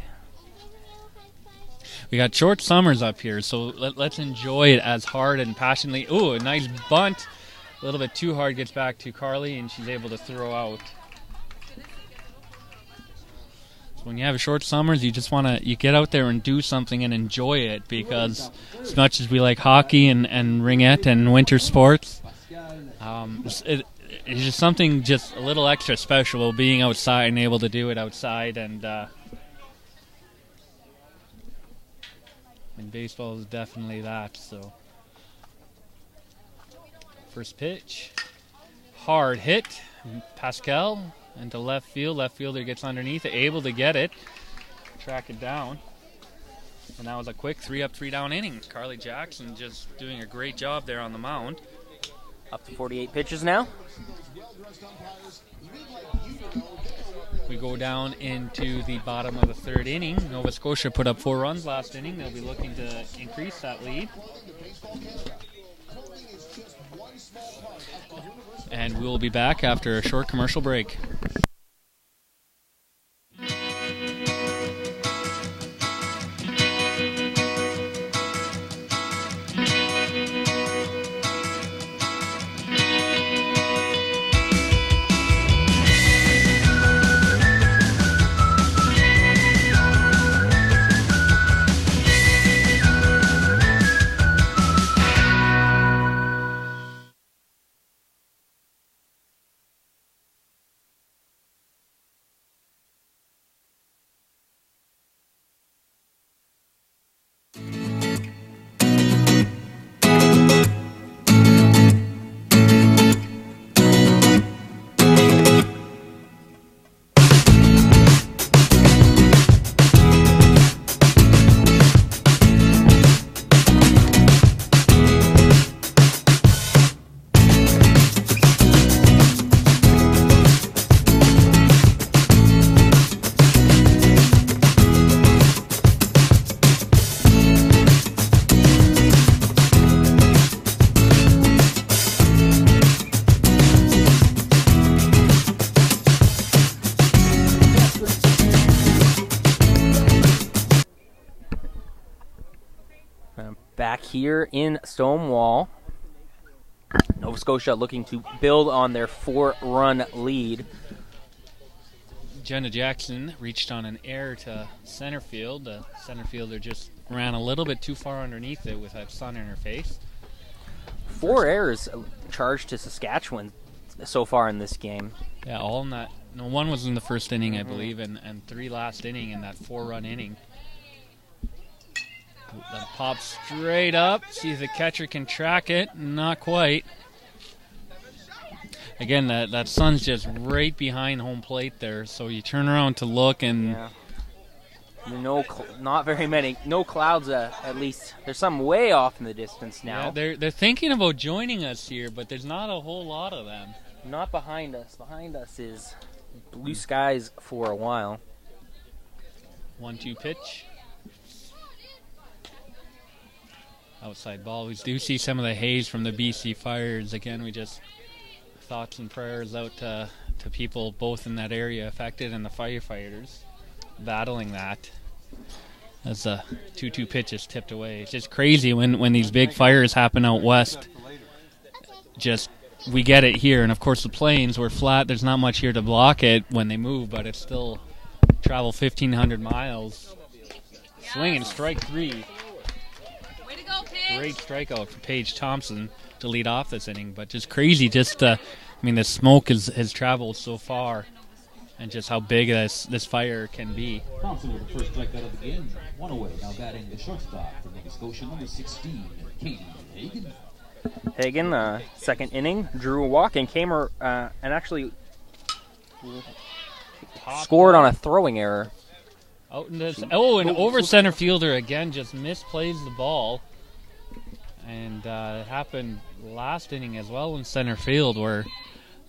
We got short summers up here, so let's enjoy it as hard and passionately. Ooh, a nice bunt. A little bit too hard, gets back to Carly, and she's able to throw out. So when you have short summers, you just want to get out there and do something and enjoy it, because as much as we like hockey and ringette and winter sports, it's just something just a little extra special being outside and able to do it outside. And baseball is definitely that. So first pitch, hard hit, Pascal into left field. Left fielder gets underneath it, able to get it, track it down. And that was a quick 3-up, 3-down inning. Carly Jackson just doing a great job there on the mound. Up to 48 pitches now. We go down into the bottom of the third inning. Nova Scotia put up 4 runs last inning. They'll be looking to increase that lead. And we'll be back after a short commercial break. Back here in Stonewall, Nova Scotia looking to build on their 4-run lead. Jenna Jackson reached on an error to center field. The center fielder just ran a little bit too far underneath it with that sun in her face. 4 errors charged to Saskatchewan so far in this game. Yeah, all in that. No, one was in the first inning, I believe, and 3 last inning in that 4-run inning. That pops straight up. See if the catcher can track it. Not quite. Again, that sun's just right behind home plate there, so you turn around to look and... Yeah. Not very many. No clouds, at least. There's some way off in the distance now. Yeah, they're thinking about joining us here, but there's not a whole lot of them. Not behind us. Behind us is blue skies for a while. 1-2 pitch. Outside ball. We do see some of the haze from the BC fires. Again, we just... thoughts and prayers out to people both in that area affected and the firefighters battling that as the 2-2 pitch is tipped away. It's just crazy when these big fires happen out west. Just we get it here, and of course the plains were flat. There's not much here to block it when they move, but it's still travel 1,500 miles. Swing and strike 3. Way to go, Paige. Great strikeout for Paige Thompson to lead off this inning, but just crazy. I mean, the smoke has traveled so far, and just how big this fire can be. Thompson with the first strikeout of the game. 1 away. Now batting the shortstop for Nova Scotia, number 16, Katie Hagen. Hagen, second inning, drew a walk and came and actually scored on a throwing error. Out in this, and over center fielder again just misplays the ball. And it happened last inning as well in center field where,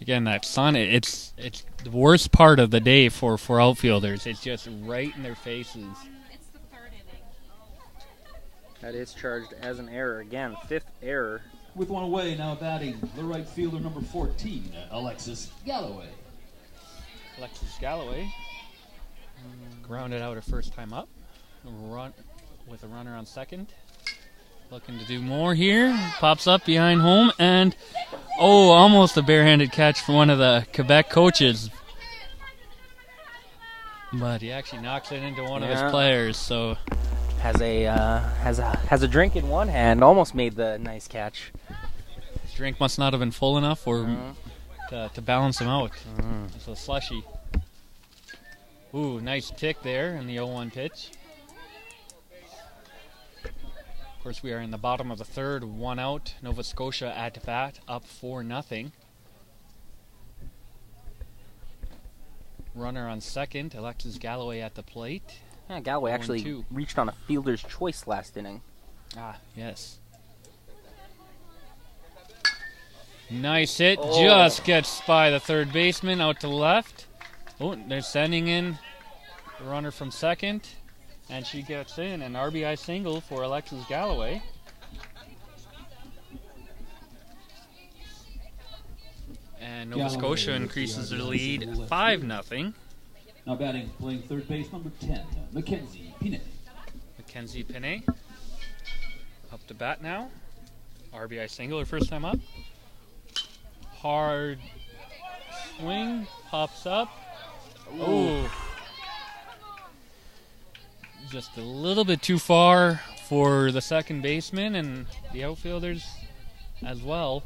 again, that sun, it's the worst part of the day for outfielders. It's just right in their faces. It's the 3rd inning. That is charged as an error. Again, 5th error. With 1 away, now batting the right fielder, number 14, Alexis Galloway. Alexis Galloway grounded out her first time up. Run with a runner on second. Looking to do more here. Pops up behind home and, almost a barehanded catch for one of the Quebec coaches. But he actually knocks it into one of his players. So has a drink in one hand. Almost made the nice catch. His drink must not have been full enough to balance him out. It's a slushy. Ooh, nice tick there in the 0-1 pitch. Of course, we are in the bottom of the 3rd, 1 out. Nova Scotia at bat, up 4-0. Runner on second, Alexis Galloway at the plate. Yeah, Galloway actually reached on a fielder's choice last inning. Ah, yes. Nice hit, just gets by the third baseman out to left. They're sending in the runner from second. And she gets in an RBI single for Alexis Galloway. And Nova Scotia increases their lead 5-0. Now batting, playing third base, number 10, Mackenzie Pinet. Mackenzie Pinet up to bat now. RBI single, her first time up. Hard swing, pops up. Ooh. Just a little bit too far for the second baseman and the outfielders as well.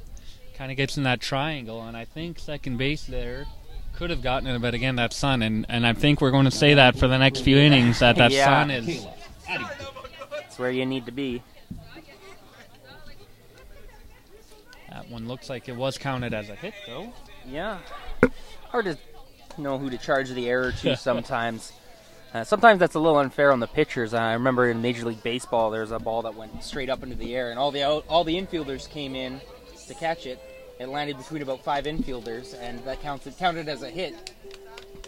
Kind of gets in that triangle, and I think second base there could have gotten it, but again, that sun, and I think we're going to say that for the next few innings, that sun is... That's where you need to be. That one looks like it was counted as a hit, though. Yeah. Hard to know who to charge the error to sometimes. Sometimes that's a little unfair on the pitchers. I remember in Major League Baseball, there was a ball that went straight up into the air, and all the infielders came in to catch it. It landed between about 5 infielders, and that counted as a hit.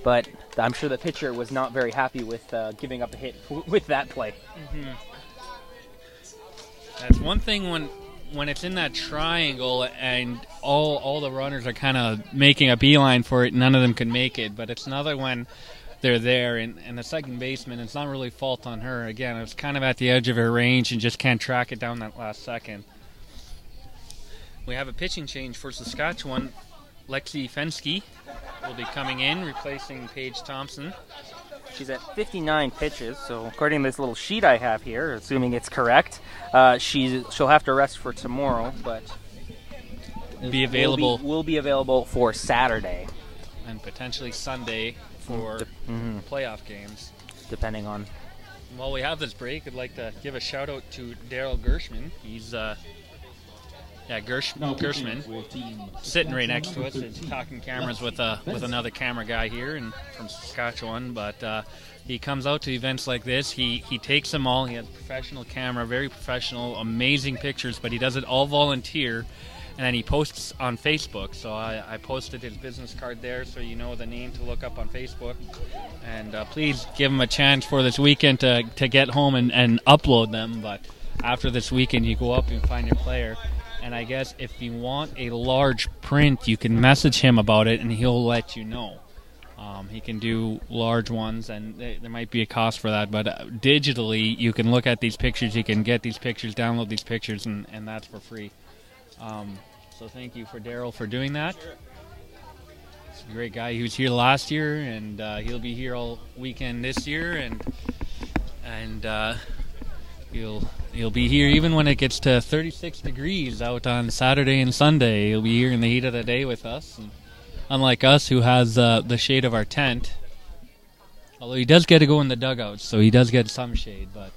But I'm sure the pitcher was not very happy with giving up a hit with that play. Mm-hmm. That's one thing when it's in that triangle and all the runners are kind of making a beeline for it, none of them can make it. But it's another when they're there. And the second baseman, it's not really fault on her. Again, it was kind of at the edge of her range and just can't track it down that last second. We have a pitching change for Saskatchewan. Lexi Fensky will be coming in, replacing Paige Thompson. She's at 59 pitches, so according to this little sheet I have here, assuming it's correct, she'll have to rest for tomorrow, but will be available for Saturday and potentially Sunday for playoff games, depending on. While we have this break, I'd like to give a shout out to Daryl Gershman. He's Gershman, sitting right next to us, and talking cameras with another camera guy here and from Saskatchewan. But he comes out to events like this. He takes them all. He has a professional camera, very professional, amazing pictures. But he does it all volunteer, and then he posts on Facebook. So I posted his business card there, so you know the name to look up on Facebook. And please give him a chance for this weekend to get home and upload them. But after this weekend, you go up and find your player. And I guess if you want a large print, you can message him about it, and he'll let you know. He can do large ones, and there might be a cost for that. But digitally, you can look at these pictures, you can get these pictures, download these pictures, and that's for free. So thank you for Daryl for doing that. He's a great guy. He was here last year, and he'll be here all weekend this year, and He'll be here even when it gets to 36 degrees out on Saturday and Sunday. He'll be here in the heat of the day with us. And unlike us, who has the shade of our tent. Although he does get to go in the dugouts, so he does get some shade. But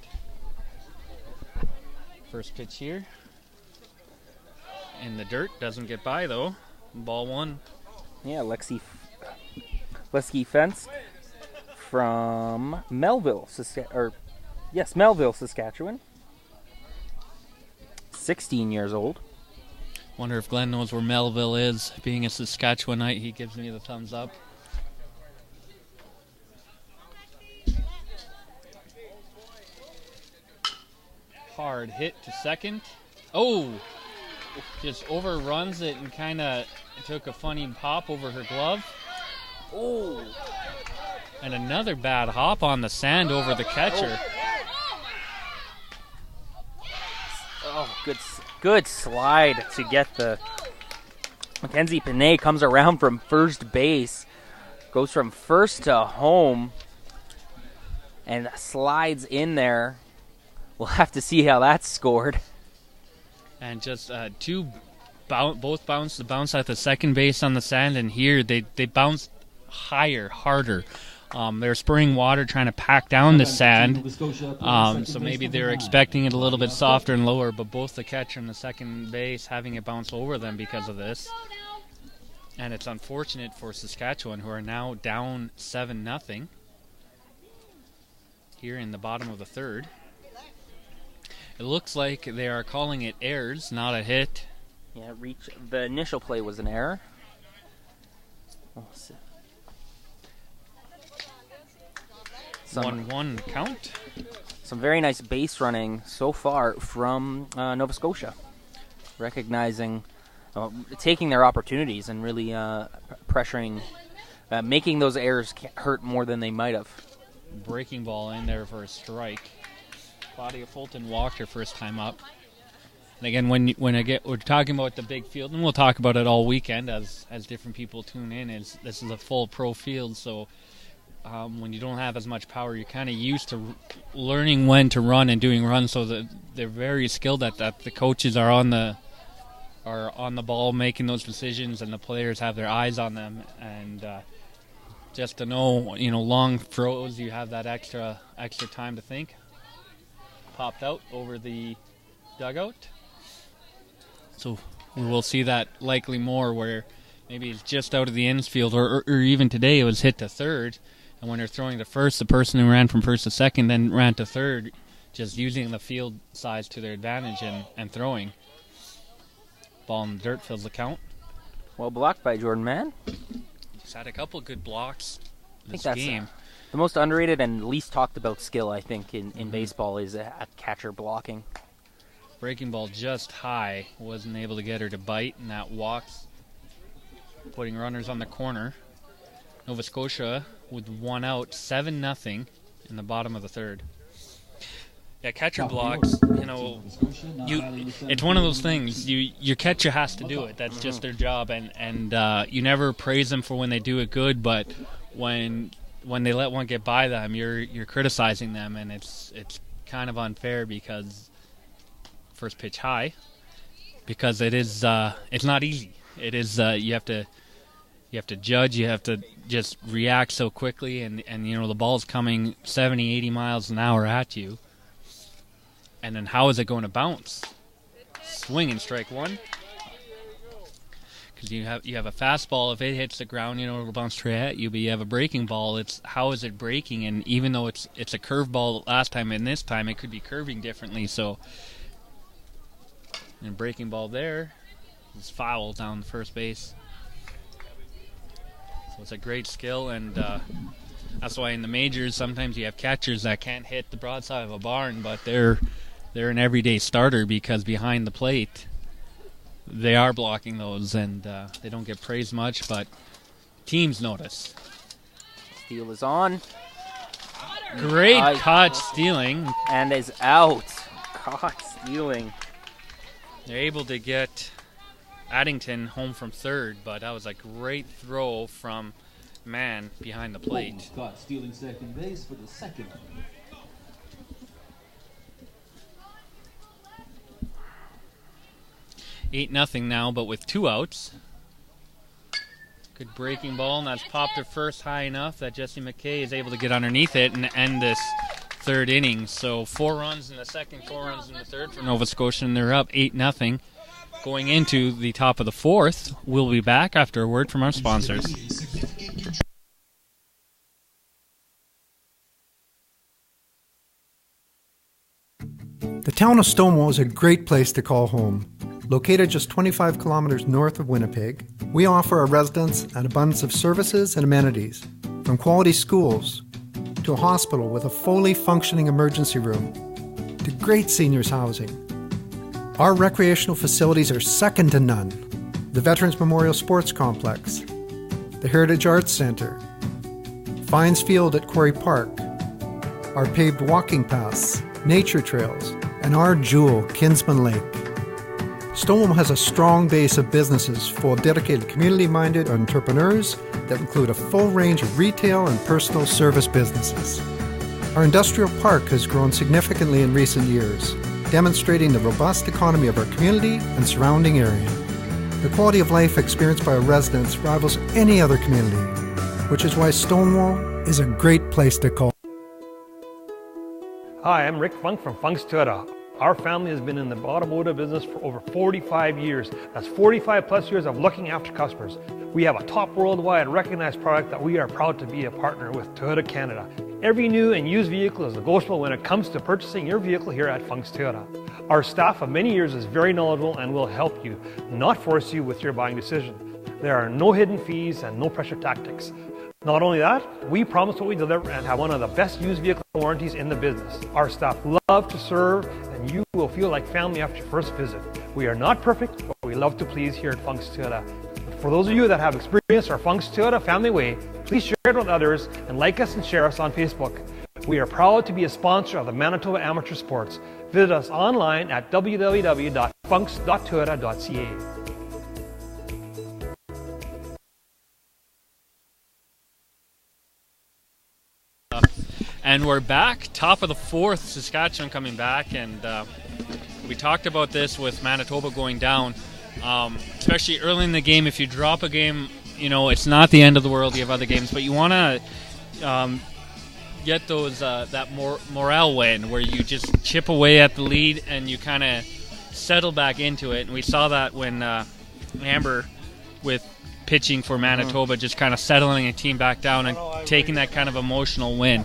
first pitch here. In the dirt. Doesn't get by, though. Ball one. Yeah, Lexi Fence from Melville, Saskatchewan. 16 years old. Wonder if Glenn knows where Melville is. Being a Saskatchewanite, he gives me the thumbs up. Hard hit to second. Oh! Just overruns it and kind of took a funny hop over her glove. Oh! And another bad hop on the sand over the catcher. Oh, good slide to get the... Mackenzie Panay comes around from first base, goes from first to home, and slides in there. We'll have to see how that's scored. And just both bounce at the second base on the sand, and here they bounced higher, harder. They're spraying water trying to pack down the sand, so maybe they're expecting it a little bit softer and lower, but both the catcher and the second base having it bounce over them because of this. And it's unfortunate for Saskatchewan, who are now down 7-0 here in the bottom of the third. It looks like they are calling it errors, not a hit. Yeah, the initial play was an error. Some 1-1 count. Some very nice base running so far from Nova Scotia. Recognizing, taking their opportunities and really pressuring, making those errors hurt more than they might have. Breaking ball in there for a strike. Claudia Fulton walked her first time up. And again, we're talking about the big field, and we'll talk about it all weekend as different people tune in. This is a full pro field, so when you don't have as much power, you're kind of used to learning when to run and doing runs. So that they're very skilled at that. The coaches are on the ball making those decisions, and the players have their eyes on them. And just to know, long throws, you have that extra time to think. Popped out over the dugout. So we will see that likely more, where maybe it's just out of the infield, or even today it was hit to third, and when they're throwing to first, the person who ran from first to second then ran to third, just using the field size to their advantage and throwing. Ball in the dirt fills the count. Well blocked by Jordan Mann. He's had a couple good blocks in this I think game. That's the most underrated and least talked about skill, I think, in baseball is a catcher blocking. Breaking ball just high. Wasn't able to get her to bite, and that walks, putting runners on the corner. Nova Scotia with 1 out, 7-0 in the bottom of the third. Yeah, catcher blocks, it's one of those things. Your catcher has to do it. That's just their job, and you never praise them for when they do it good, but when they let one get by them, you're criticizing them, and it's kind of unfair because first pitch high, because it's not easy. It is you have to judge, you have to just react so quickly, and the ball's coming 70, 80 miles an hour at you. And then how is it going to bounce? Swing and strike one. Because you have a fastball, if it hits the ground, it'll bounce straight at you. But you have a breaking ball. It's how is it breaking? And even though it's a curveball last time and this time, it could be curving differently. So, and breaking ball there is foul down the first base. So it's a great skill, and that's why in the majors sometimes you have catchers that can't hit the broadside of a barn, but they're an everyday starter because behind the plate they are blocking those, and they don't get praised much, but teams notice. Steal is on. Great caught stealing. And is out. Caught stealing. They're able to get Addington home from third, but that was a great throw from Mann behind the plate. Caught stealing second base for the second. 8-0 now, but with 2 outs. Good breaking ball, and that's popped to first high enough that Jesse McKay is able to get underneath it and end this third inning. So 4 runs in the second, 4 runs in the third for Nova Scotia, and they're up 8-0. Going into the top of the fourth, we'll be back after a word from our sponsors. The town of Stonewall is a great place to call home. Located just 25 kilometers north of Winnipeg, we offer our residents an abundance of services and amenities, from quality schools to a hospital with a fully functioning emergency room to great seniors housing. Our recreational facilities are second to none. The Veterans Memorial Sports Complex, the Heritage Arts Centre, Fines Field at Quarry Park, our paved walking paths, nature trails, and our jewel, Kinsman Lake. Stonewall has a strong base of businesses full of dedicated community-minded entrepreneurs that include a full range of retail and personal service businesses. Our industrial park has grown significantly in recent years, demonstrating the robust economy of our community and surrounding area. The quality of life experienced by our residents rivals any other community, which is why Stonewall is a great place to call. Hi, I'm Rick Funk from Funk's Toyota. Our family has been in the automotive business for over 45 years. That's 45 plus years of looking after customers. We have a top worldwide recognized product that we are proud to be a partner with Toyota Canada. Every new and used vehicle is negotiable when it comes to purchasing your vehicle here at Funk's Toyota. Our staff of many years is very knowledgeable and will help you, not force you with your buying decision. There are no hidden fees and no pressure tactics. Not only that, we promise what we deliver and have one of the best used vehicle warranties in the business. Our staff love to serve, and you will feel like family after your first visit. We are not perfect, but we love to please here at Funk's Toyota. For those of you that have experienced our Funk's Toyota family way, please share it with others and like us and share us on Facebook. We are proud to be a sponsor of the Manitoba Amateur Sports. Visit us online at www.funks.toyota.ca. And we're back, top of the fourth, Saskatchewan coming back, and we talked about this with Manitoba going down, especially early in the game. If you drop a game, it's not the end of the world. You have other games, but you want to get those that morale win where you just chip away at the lead and you kind of settle back into it. And we saw that when Amber, with pitching for Manitoba, just kind of settling a team back down and taking that kind of emotional win.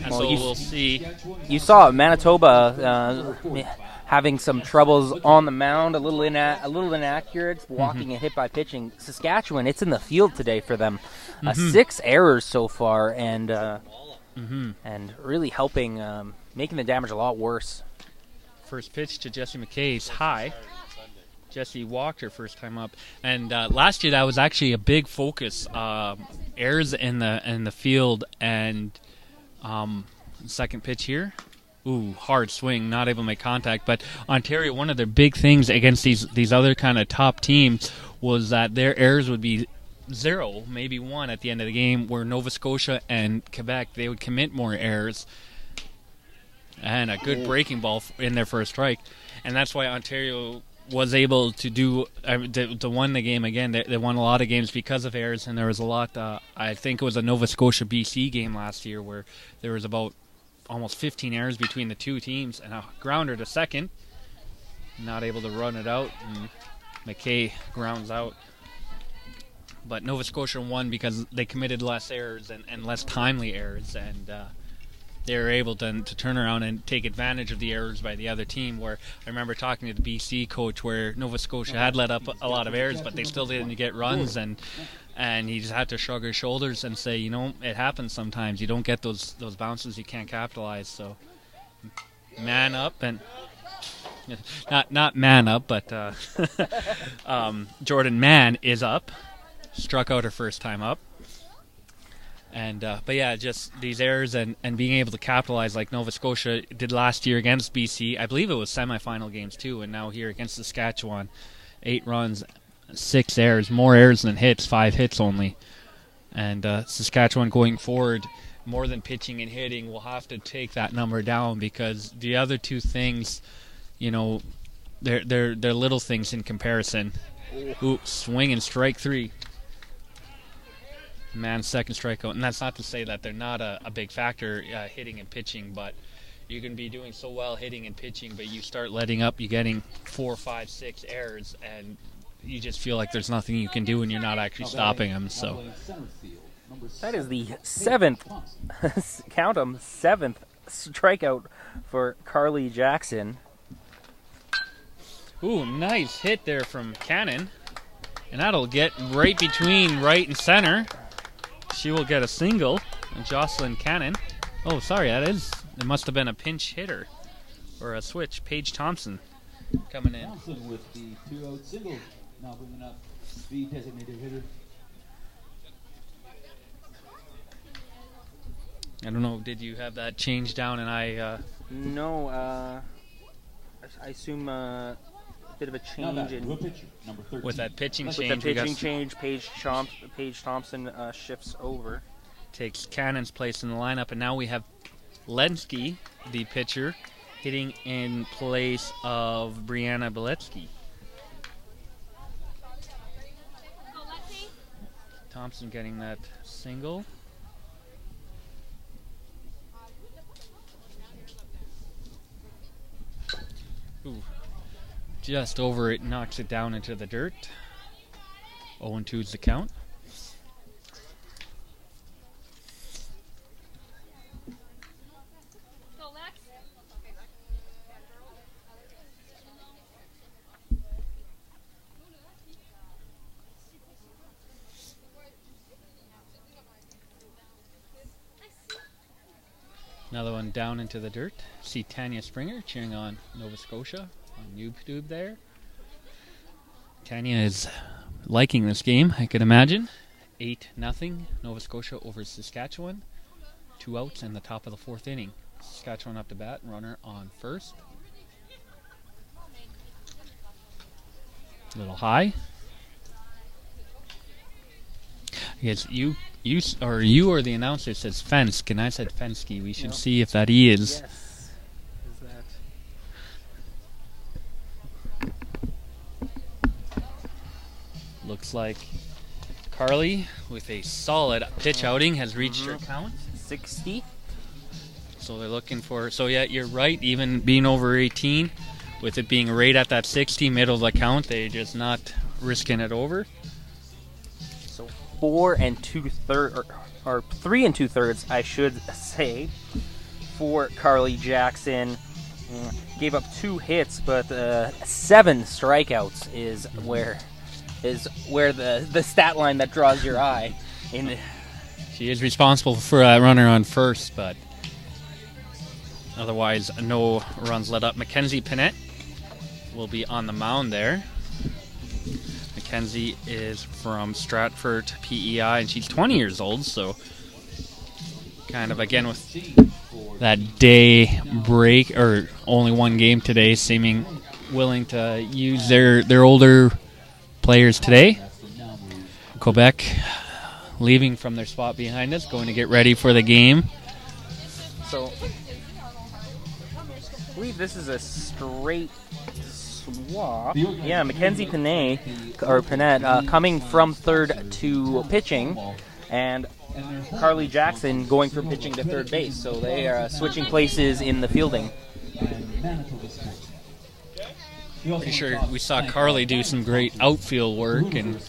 And so we'll see. You saw Manitoba having some troubles on the mound, a little inaccurate, walking and hit by pitching. Saskatchewan, it's in the field today for them. 6 errors so far, and really helping, making the damage a lot worse. First pitch to Jesse McKay's high. Jesse walked her first time up, and last year that was actually a big focus. Errors in the field, and second pitch here. Ooh, hard swing, not able to make contact. But Ontario, one of their big things against these other kind of top teams was that their errors would be 0, maybe 1 at the end of the game, where Nova Scotia and Quebec, they would commit more errors. And a good breaking ball in their first strike. And that's why Ontario was able to to win the game again. They won a lot of games because of errors, and there was a lot. I think it was a Nova Scotia BC game last year where there was about almost 15 errors between the two teams, and a grounder to second, not able to run it out, and McKay grounds out. But Nova Scotia won because they committed less errors and less timely errors, and they were able to turn around and take advantage of the errors by the other team. Where I remember talking to the BC coach where Nova Scotia had let up a lot of errors, but they still didn't get runs, and he just had to shrug his shoulders and say, it happens sometimes. You don't get those bounces, you can't capitalize. So man up, and not man up, but Jordan Mann is up, struck out her first time up. And but yeah, just these errors and being able to capitalize like Nova Scotia did last year against BC. I believe it was semifinal games too, and now here against Saskatchewan, 8 runs, 6 errors, more errors than hits, 5 hits only. And Saskatchewan going forward, more than pitching and hitting, will have to take that number down, because the other two things, they're little things in comparison. Ooh, swing and strike 3. Man's second strikeout, and that's not to say that they're not a big factor, hitting and pitching, but you can be doing so well hitting and pitching, but you start letting up, you're getting 4, 5, 6 errors, and you just feel like there's nothing you can do, and you're not actually stopping them. So that is the 7th, count 'em, 7th strikeout for Carly Jackson. Ooh, nice hit there from Cannon, and that'll get right between right and center. She will get a single, and Jocelyn Cannon. Oh, sorry, it must have been a pinch hitter or a switch. Paige Thompson coming in. Thompson with the 2-out single, now bringing up the designated hitter. I don't know, did you have that change down? And No, I assume a bit of a change in with that pitching with change. the pitching change. Paige Thompson shifts over, takes Cannon's place in the lineup, and now we have Lenski, the pitcher, hitting in place of Brianna Beletsky. Thompson getting that single. Ooh. Just over it, knocks it down into the dirt. 0-2 is the count. Another one down into the dirt. See Tanya Springer cheering on Nova Scotia on YouTube there. Tanya is liking this game, I could imagine. 8-0 Nova Scotia over Saskatchewan. 2 outs in the top of the 4th inning. Saskatchewan up to bat, runner on first. A little high. Yes, you or the announcer says Fensk, and I said Fensky. We should see if that E is. Yes. Is that? Looks like Carly, with a solid pitch outing, has reached her count. 60. So they're looking for. So yeah, you're right. Even being over 18, with it being right at that 60 middle of the count, they're just not risking it over. 4 2/3, or 3 2/3, I should say, for Carly Jackson. Gave up 2 hits, but 7 strikeouts is where the stat line that draws your eye. She is responsible for a runner on first, but otherwise no runs let up. Mackenzie Panette will be on the mound there. Mackenzie is from Stratford PEI, and she's 20 years old, so kind of, again, with that day break, or only one game today, seeming willing to use their older players today. Quebec leaving from their spot behind us, going to get ready for the game. So, I believe this is a straight swap. Yeah, Mackenzie Panette coming from third to pitching, and Carly Jackson going from pitching to third base. So they are switching places in the fielding. Pretty sure we saw Carly do some great outfield work, and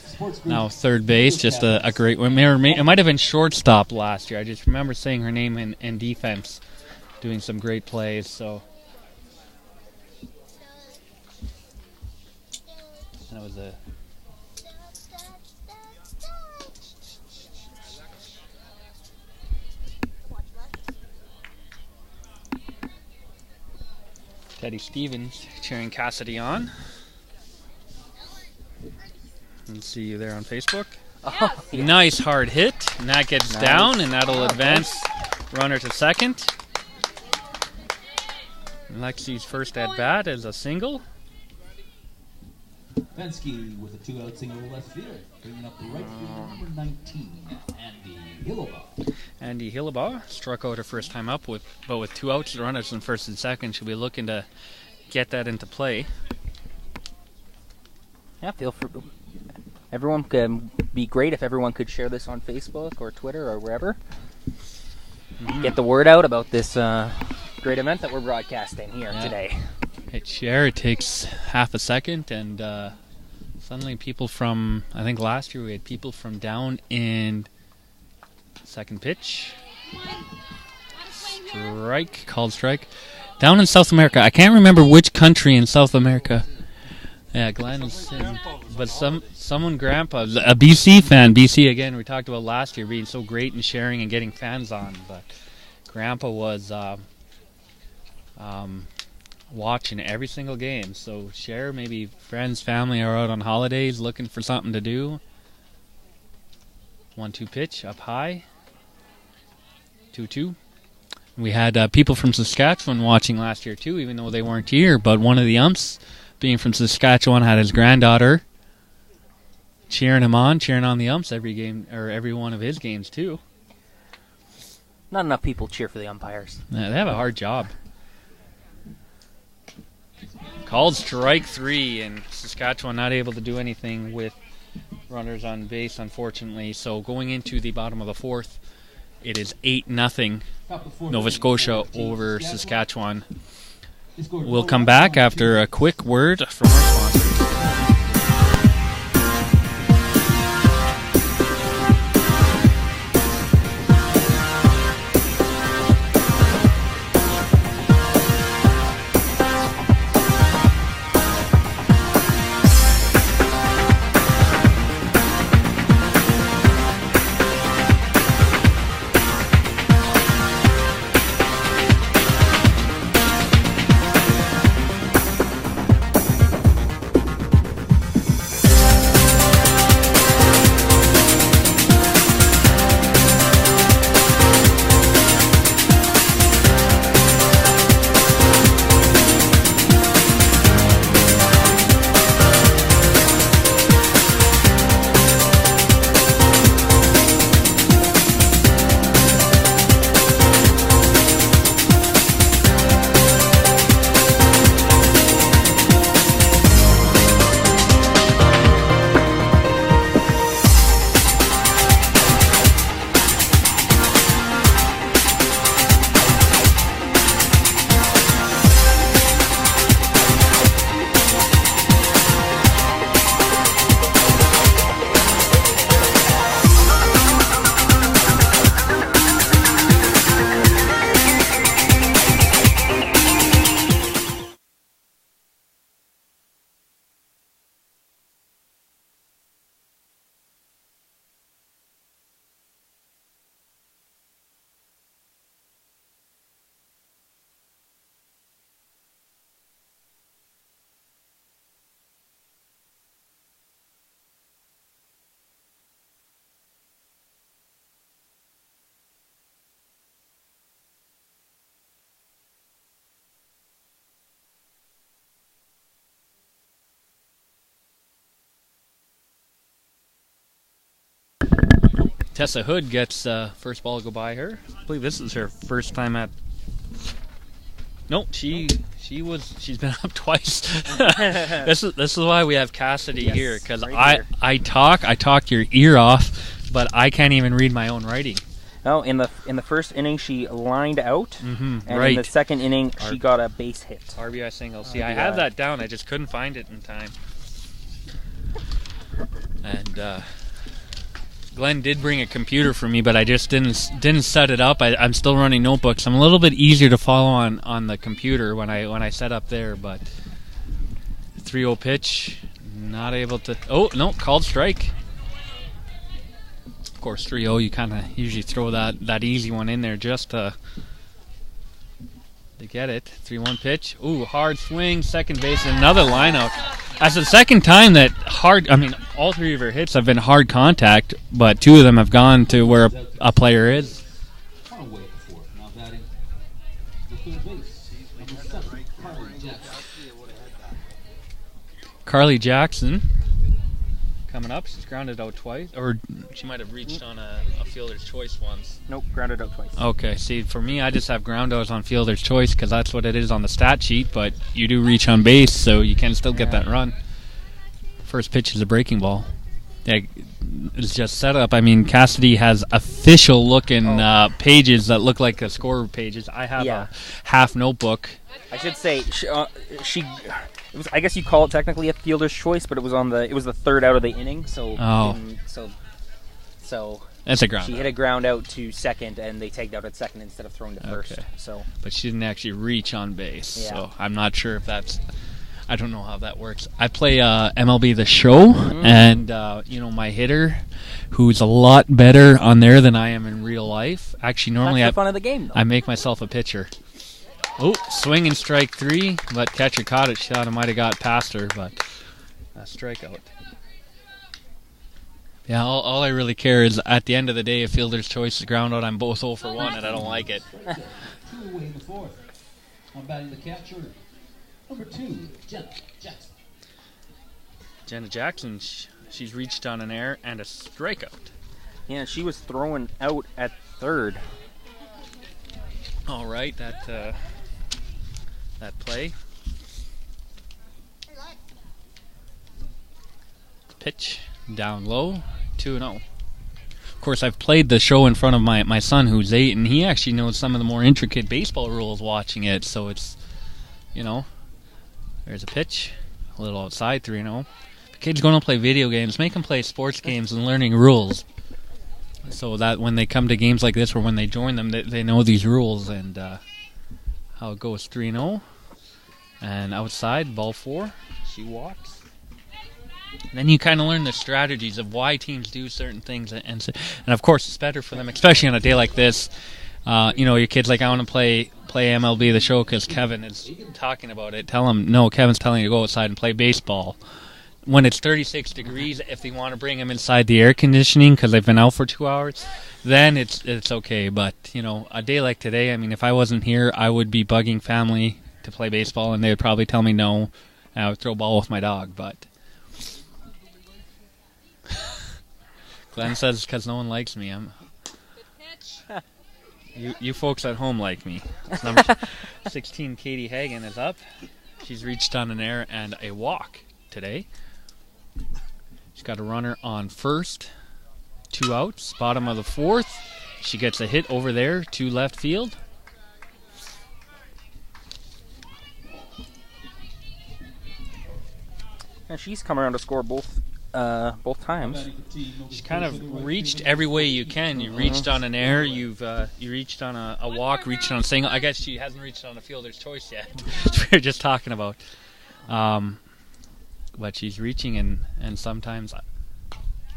now third base, just a great one. It might have been shortstop last year. I just remember saying her name in defense, doing some great plays. So that was a Teddy Stevens cheering Cassidy on. And see you there on Facebook. Oh, yeah. Nice hard hit, and that gets down, and that'll advance runner to second. Lexi's first at bat is a single. Fensky with a 2-out single left field, bringing up the right fielder, number 19, Andy Hillabaugh. Andy Hillabaugh struck out her first time up, but with 2 outs, the runners in first and second, she'll be looking to get that into play. Yeah, everyone could be great if everyone could share this on Facebook or Twitter or wherever. Get the word out about this great event that we're broadcasting here today. Hit share, it takes half a second, and suddenly people from, I think last year we had people from down in second pitch. Called strike. Down in South America. I can't remember which country in South America. Yeah, Glenn is in. But someone, Grandpa, a BC fan. BC, again, we talked about last year being so great in sharing and getting fans on. But Grandpa was watching every single game. So share, maybe friends, family are out on holidays looking for something to do. 1-2 pitch, up high. 2-2. We had people from Saskatchewan watching last year too, even though they weren't here. But one of the umps, being from Saskatchewan, had his granddaughter cheering on the umps every game, or every one of his games too. Not enough people cheer for the umpires. Yeah, they have a hard job. Called strike 3, and Saskatchewan not able to do anything with runners on base, unfortunately. So going into the bottom of the fourth, it is 8-0 Nova Scotia over Saskatchewan. We'll come back after a quick word from our sponsors. Tessa Hood gets first ball to go by her. I believe this is her first time at. Nope, she's been up twice. This is why we have Cassidy here, because I talk your ear off, but I can't even read my own writing. No, in the first inning she lined out, and right. in the second inning she got a base hit. RBI single. See, I have that down. I just couldn't find it in time. And Glenn did bring a computer for me, but I just didn't set it up. I'm still running notebooks. I'm a little bit easier to follow on the computer when I set up there. But 3-0 pitch, not able to. Oh no, called strike. Of course, 3-0. You kind of usually throw that easy one in there just to get it. 3-1 pitch. Ooh, hard swing, second base, and another line out. That's the second time that all three of her hits have been hard contact, but two of them have gone to where a player is. On away at the fourth. Now batting the third base. Number 7, Carly Jackson. Carly Jackson coming up. She's grounded out twice, or she might have reached on a fielder's choice once. Nope, grounded out twice. Okay, see, for me, I just have ground outs on fielder's choice because that's what it is on the stat sheet, but you do reach on base, so you can still get that run. First pitch is a breaking ball. Yeah, it's just set up. I mean, Cassidy has official-looking pages that look like the score pages. I have a half notebook. I should say she it was, I guess you call it technically a fielder's choice, but it was the third out of the inning, so that's a ground. She hit a ground out to second, and they tagged out at second instead of throwing to first. Okay. So, but she didn't actually reach on base, so I'm not sure if that's. I don't know how that works. I play MLB The Show, and my hitter, who's a lot better on there than I am in real life. Actually, normally that's the fun of the game, though. I make myself a pitcher. Oh, swing and strike 3, but catcher caught it. She thought it might have got past her, but a strikeout. Yeah, all I really care is at the end of the day, if fielder's choice is ground out, I'm both 0 for 1, and I don't like it. 2 away in the fourth. On batting the catcher, number 2, Jenna Jackson. Jenna Jackson, she's reached on an error and a strikeout. Yeah, she was throwing out at third. All right, that play. Pitch down low, 2-0. Of course, I've played the show in front of my son, who's 8, and he actually knows some of the more intricate baseball rules watching it. So it's, there's a pitch, a little outside, 3-0. If a kid's going to play video games, make them play sports games and learning rules. So that when they come to games like this, or when they join them, they know these rules and how it goes. 3-0, and outside, ball 4. She walks. And then you kind of learn the strategies of why teams do certain things, and of course it's better for them, especially on a day like this. Your kid's like, I want to play MLB The Show because Kevin is talking about it. Tell him, no, Kevin's telling you to go outside and play baseball. When it's 36 degrees, if they want to bring them inside the air conditioning because they've been out for 2 hours, then it's okay. But, a day like today, I mean, if I wasn't here, I would be bugging family to play baseball, and they would probably tell me no, and I would throw a ball with my dog. But Glenn says because no one likes me. You folks at home like me. Number 16, Katie Hagan, is up. She's reached on an error and a walk today. She's got a runner on first, 2 outs, bottom of the 4th. She gets a hit over there to left field. And she's come around to score both times. She kind of reached every way you can. You reached on an error. You reached on a walk. Reached on a single. I guess she hasn't reached on a fielder's choice yet. We were just talking about. But she's reaching and sometimes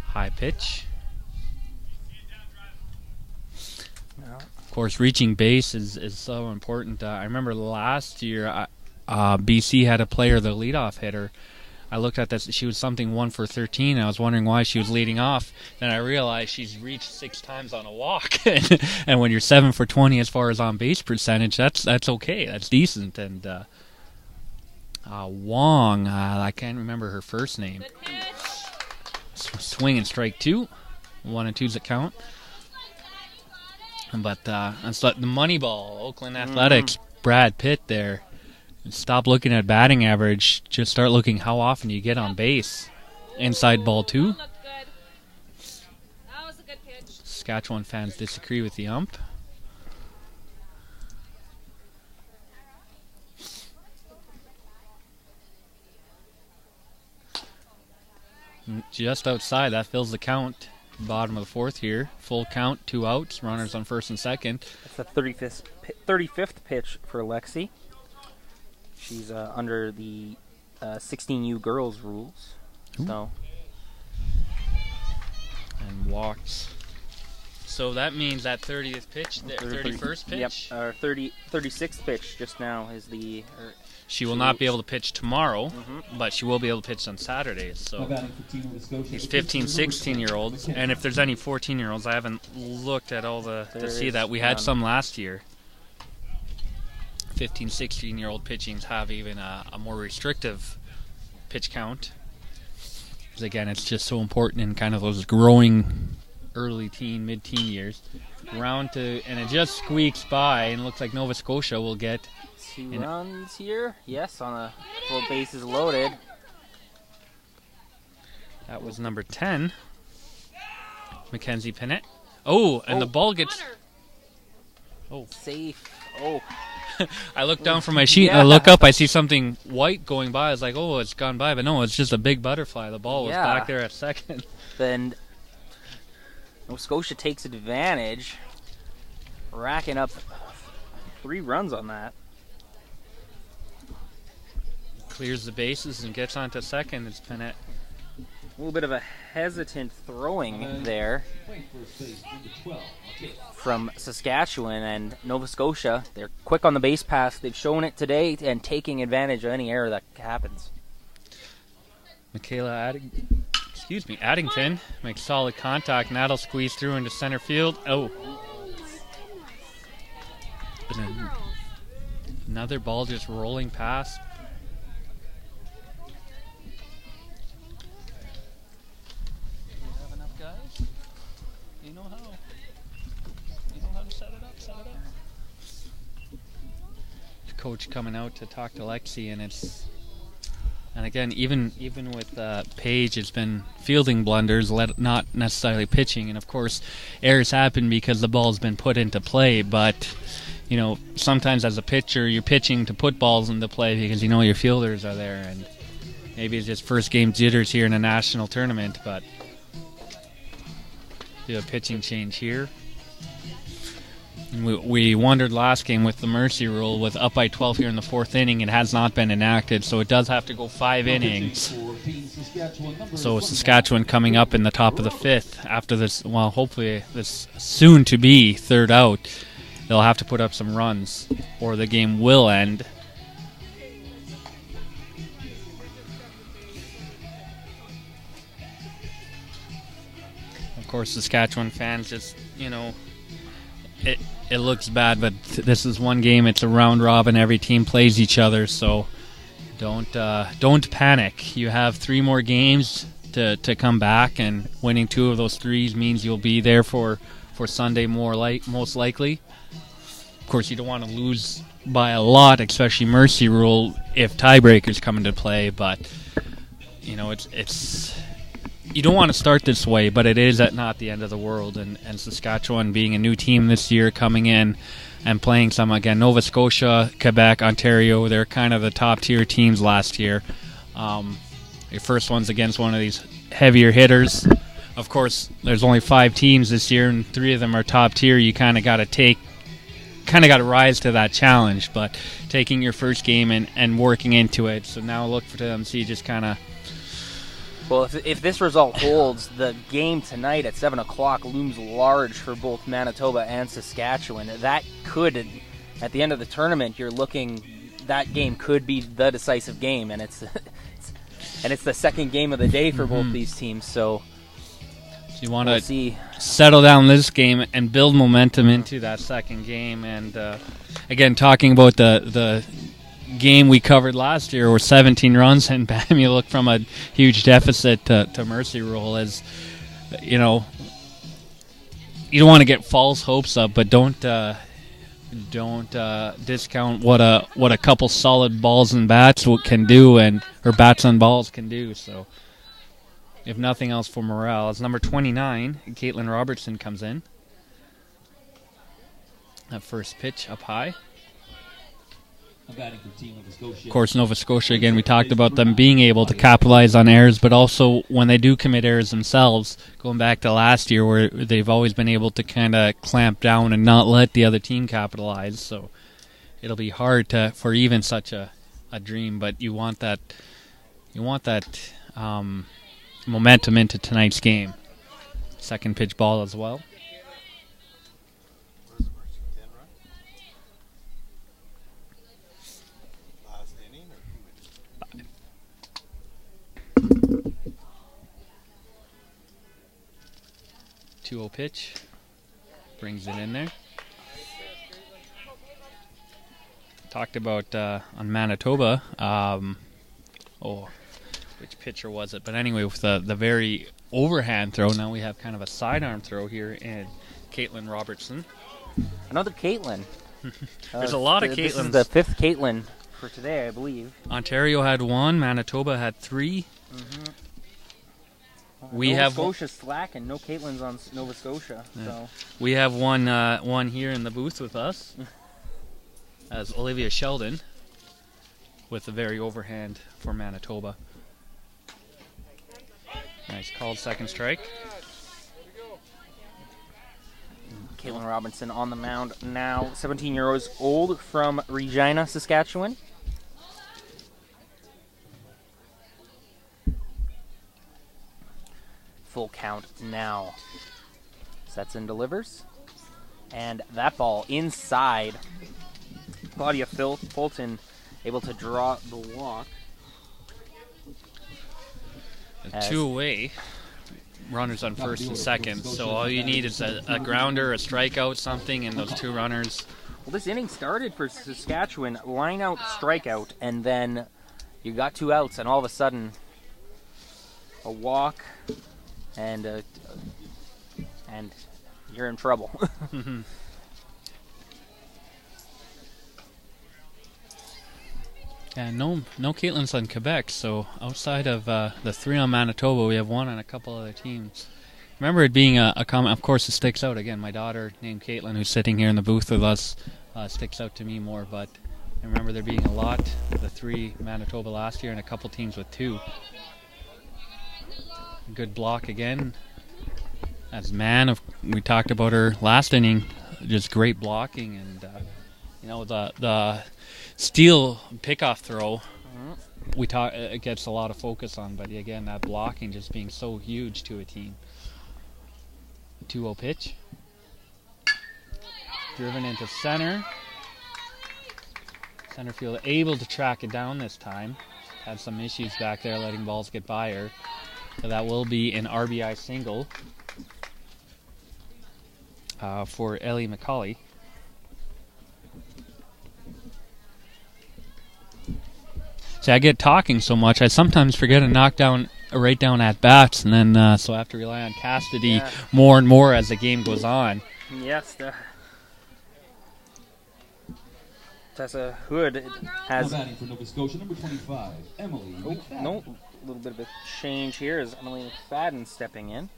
high pitch. Of course, reaching base is so important. I remember last year, BC had a player, the leadoff hitter. I looked at this. She was something 1 for 13. And I was wondering why she was leading off. Then I realized she's reached 6 times on a walk. And when you're 7 for 20 as far as on base percentage, that's okay. That's decent. And Wong, I can't remember her first name. Swing and strike 2. 1 and 2s that count. But that's the money ball, Oakland Athletics, Brad Pitt there. Stop looking at batting average. Just start looking how often you get on base. Inside ball 2. Looked good. That was a good pitch. Saskatchewan fans disagree with the ump. Just outside, that fills the count. Bottom of the 4th here. Full count, 2 outs, runners on 1st and 2nd. That's the 35th pitch for Lexi. She's under the 16U girls rules. Ooh. So. And walks. So that means that 30th pitch, 31st pitch? Yep, 36th pitch just now is the... She will not be able to pitch tomorrow, but she will be able to pitch on Saturdays. So these 15, 16-year-olds, and if there's any 14-year-olds, I haven't looked at all to see that. We had some last year. 15, 16-year-old pitchings have even a more restrictive pitch count. Because again, it's just so important in kind of those growing early teen, mid-teen years. And it just squeaks by, and it looks like Nova Scotia will get 2 runs here. Yes, on a full bases loaded. That was number 10, Mackenzie Pinnett. Oh, and the ball gets... Oh. Safe. Oh. I look down from my sheet, and I look up, I see something white going by. I was like, oh, it's gone by. But no, it's just a big butterfly. The ball was back there at second. Then Nova Scotia takes advantage, racking up 3 runs on that. Clears the bases and gets onto second. It's Pinnett. A little bit of a hesitant throwing there from Saskatchewan, and Nova Scotia, they're quick on the base pass. They've shown it today and taking advantage of any error that happens. Addington makes solid contact, and that'll squeeze through into center field. Oh. Another ball just rolling past. Coach coming out to talk to Lexi, and again, even with Paige, it's been fielding blunders, not necessarily pitching, and of course errors happen because the ball's been put into play, but sometimes as a pitcher you're pitching to put balls into play because your fielders are there, and maybe it's just first game jitters here in a national tournament, but do a pitching change here. We wondered last game with the mercy rule, with up by 12 here in the 4th inning, it has not been enacted, so it does have to go 5 innings. So Saskatchewan coming up in the top of the 5th after this, hopefully this soon-to-be 3rd out, they'll have to put up some runs or the game will end. Of course, Saskatchewan fans just, it looks bad, but this is one game. It's a round robin. Every team plays each other, so don't panic. You have 3 more games to come back, and winning 2 of those 3s means you'll be there for Sunday most likely. Of course, you don't want to lose by a lot, especially mercy rule, if tiebreakers come into play. But it's you don't want to start this way, but it is not the end of the world. And Saskatchewan being a new team this year, coming in and playing some, again, Nova Scotia, Quebec, Ontario, they're kind of the top-tier teams last year. Your first one's against one of these heavier hitters. Of course, there's only 5 teams this year, and 3 of them are top-tier. You kind of got to rise to that challenge, but taking your first game and working into it. So now look for them, see just kind of... Well, if this result holds, the game tonight at 7 o'clock looms large for both Manitoba and Saskatchewan. That could, at the end of the tournament, that game could be the decisive game, and it's the second game of the day for both these teams. So you want to settle down this game and build momentum into that second game. And again, talking about the game we covered last year, where 17 runs, and bam, you look from a huge deficit to mercy rule. As you don't want to get false hopes up, but don't discount what a couple solid balls and bats can do, or bats and balls can do. So, if nothing else for morale, as number 29, Caitlin Robertson comes in. That first pitch up high. Of course, Nova Scotia, again, we talked about them being able to capitalize on errors, but also when they do commit errors themselves, going back to last year where they've always been able to kind of clamp down and not let the other team capitalize. So it'll be hard for even such a dream, but you want that momentum into tonight's game. Second pitch ball as well. Two-0 pitch, brings it in there. Talked about on Manitoba. Which pitcher was it? But anyway, with the very overhand throw, now we have kind of a sidearm throw here in Caitlin Robertson. Another Caitlin. There's a lot of Caitlins. This is the fifth Caitlin for today, I believe. Ontario had 1. Manitoba had 3. Mm-hmm. Nova Scotia's slacking. No Caitlins on Nova Scotia. Yeah. So we have one here in the booth with us, as Olivia Sheldon, with the very overhand for Manitoba. Nice called second strike. Caitlin Robinson on the mound now, 17 years old, from Regina, Saskatchewan. Full count now. Sets and delivers. And that ball inside. Claudia Fulton able to draw the walk. Two away. Runners on first and second. So all you need is a grounder, a strikeout, something, and those 2 runners. Well, this inning started for Saskatchewan. Line out, strikeout, and then you got 2 outs, and all of a sudden a walk. And you're in trouble. Yeah, no Caitlins on Quebec. So outside of the 3 on Manitoba, we have 1 on a couple other teams. Remember it being a comment. Of course, it sticks out again. My daughter named Caitlin, who's sitting here in the booth with us, sticks out to me more. But I remember there being a lot with the 3 Manitoba last year, and a couple teams with 2. Good block again. As we talked about her last inning, just great blocking, and the steal pickoff throw. It gets a lot of focus on, but again, that blocking just being so huge to a team. 2-0 pitch, driven into center. Center field able to track it down this time. Had some issues back there, letting balls get by her. So that will be an RBI single for Ellie McCauley. See, I get talking so much, I sometimes forget to write down at bats, and then so I have to rely on Cassidy more and more as the game goes on. Yes, Tessa Hood has. Batting for Nova Scotia, number 25, Emily. No, a little bit of a change here as Emily McFadden stepping in.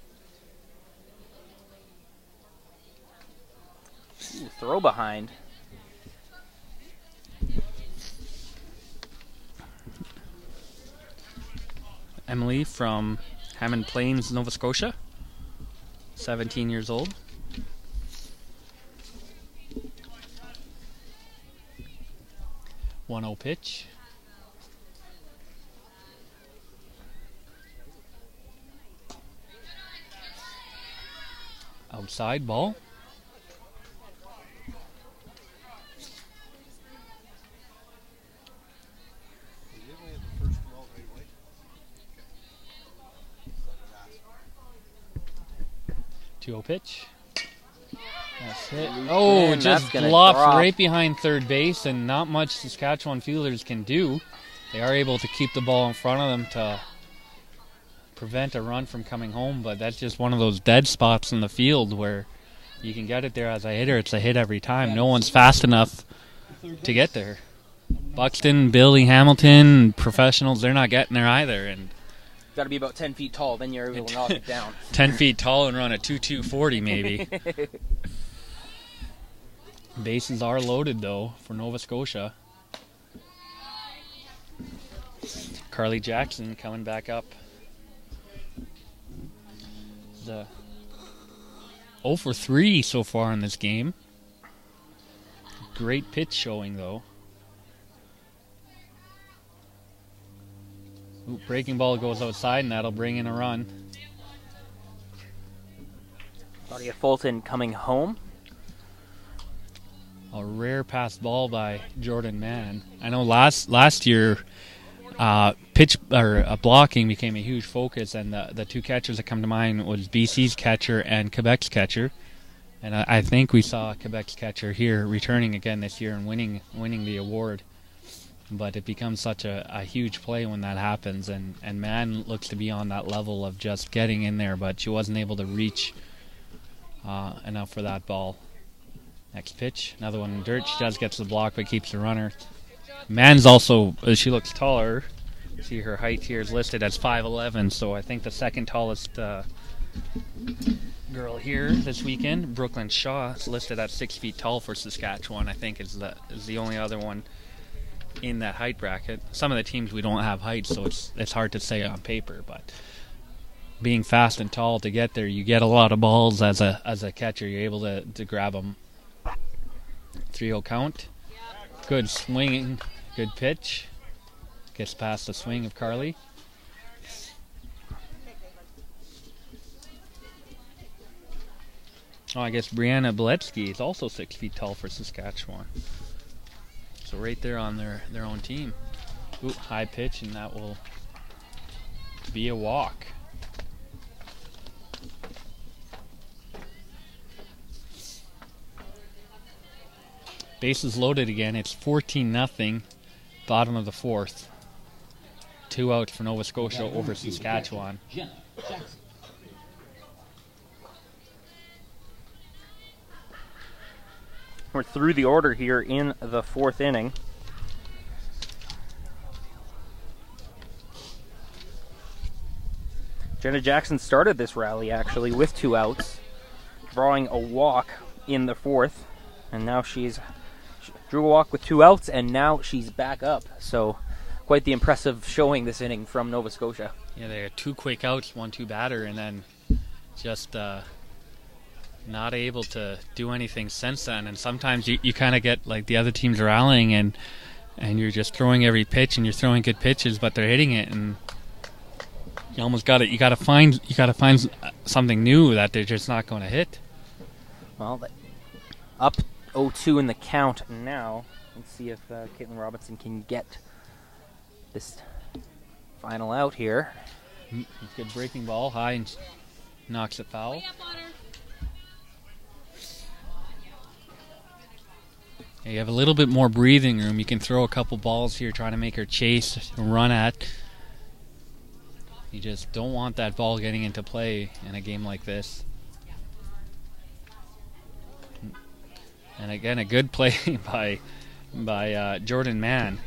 Ooh, throw behind. Emily from Hammond Plains, Nova Scotia, 17 years old. One-0 pitch. Outside ball. Two-0 pitch. That's it. Oh, Man, just flopped right behind third base, and not much Saskatchewan fielders can do. They are able to keep the ball in front of them to prevent a run from coming home, but that's just one of those dead spots in the field where you can get it there as a hitter. It's a hit every time. No one's fast enough to get there. Buxton, Billy, Hamilton, professionals, they're not getting there either. And Got to be about 10 feet tall, then you're able to knock it down. 10 feet tall and run a 2.240 maybe. Bases are loaded, though, for Nova Scotia. Carly Jackson coming back up. The 0 for 3 so far in this game. Great pitch showing, though. Ooh, breaking ball goes outside, and that'll bring in a run. Claudia Fulton coming home. A rare pass ball by Jordan Mann. I know last year, blocking became a huge focus, and the two catchers that come to mind was BC's catcher and Quebec's catcher. And I think we saw Quebec's catcher here returning again this year and winning the award. But it becomes such a huge play when that happens, and Mann looks to be on that level of just getting in there, but she wasn't able to reach enough for that ball. Next pitch, another one in dirt. She does get to the block, but keeps the runner. Mann's also, she looks taller. See, her height here is listed as 5'11", so I think the second tallest girl here this weekend, Brooklyn Shaw, is listed at 6 feet tall for Saskatchewan. I think is the only other one in that height bracket. Some of the teams we don't have height, so it's hard to say on paper, but being fast and tall to get there, you get a lot of balls as a catcher. You're able to grab them. 3-0 count. Good swinging, good pitch. Gets past the swing of Carly. Oh, I guess Brianna Beletsky is also 6 feet tall for Saskatchewan. So right there on their own team. Ooh, high pitch, and that will be a walk. Bases loaded again. It's 14-0, bottom of the fourth. 2 outs for Nova Scotia over Saskatchewan. We're through the order here in the fourth inning. Jenna Jackson started this rally actually with 2 outs, drawing a walk in the fourth, and now she drew a walk with 2 outs, and now she's back up. So quite the impressive showing this inning from Nova Scotia. Yeah, they had 2 quick outs, 1-2 batter, and then just not able to do anything since then. And sometimes you kind of get like the other teams rallying, and you're just throwing every pitch, and you're throwing good pitches, but they're hitting it, and you almost got it. You got to find something new that they're just not going to hit. Well, up 0-2 in the count now. Let's see if Caitlin Robinson can get this final out here. Good breaking ball, high, and knocks it foul. Yeah, you have a little bit more breathing room. You can throw a couple balls here, trying to make her chase, run at. You just don't want that ball getting into play in a game like this. And again, a good play by Jordan Mann,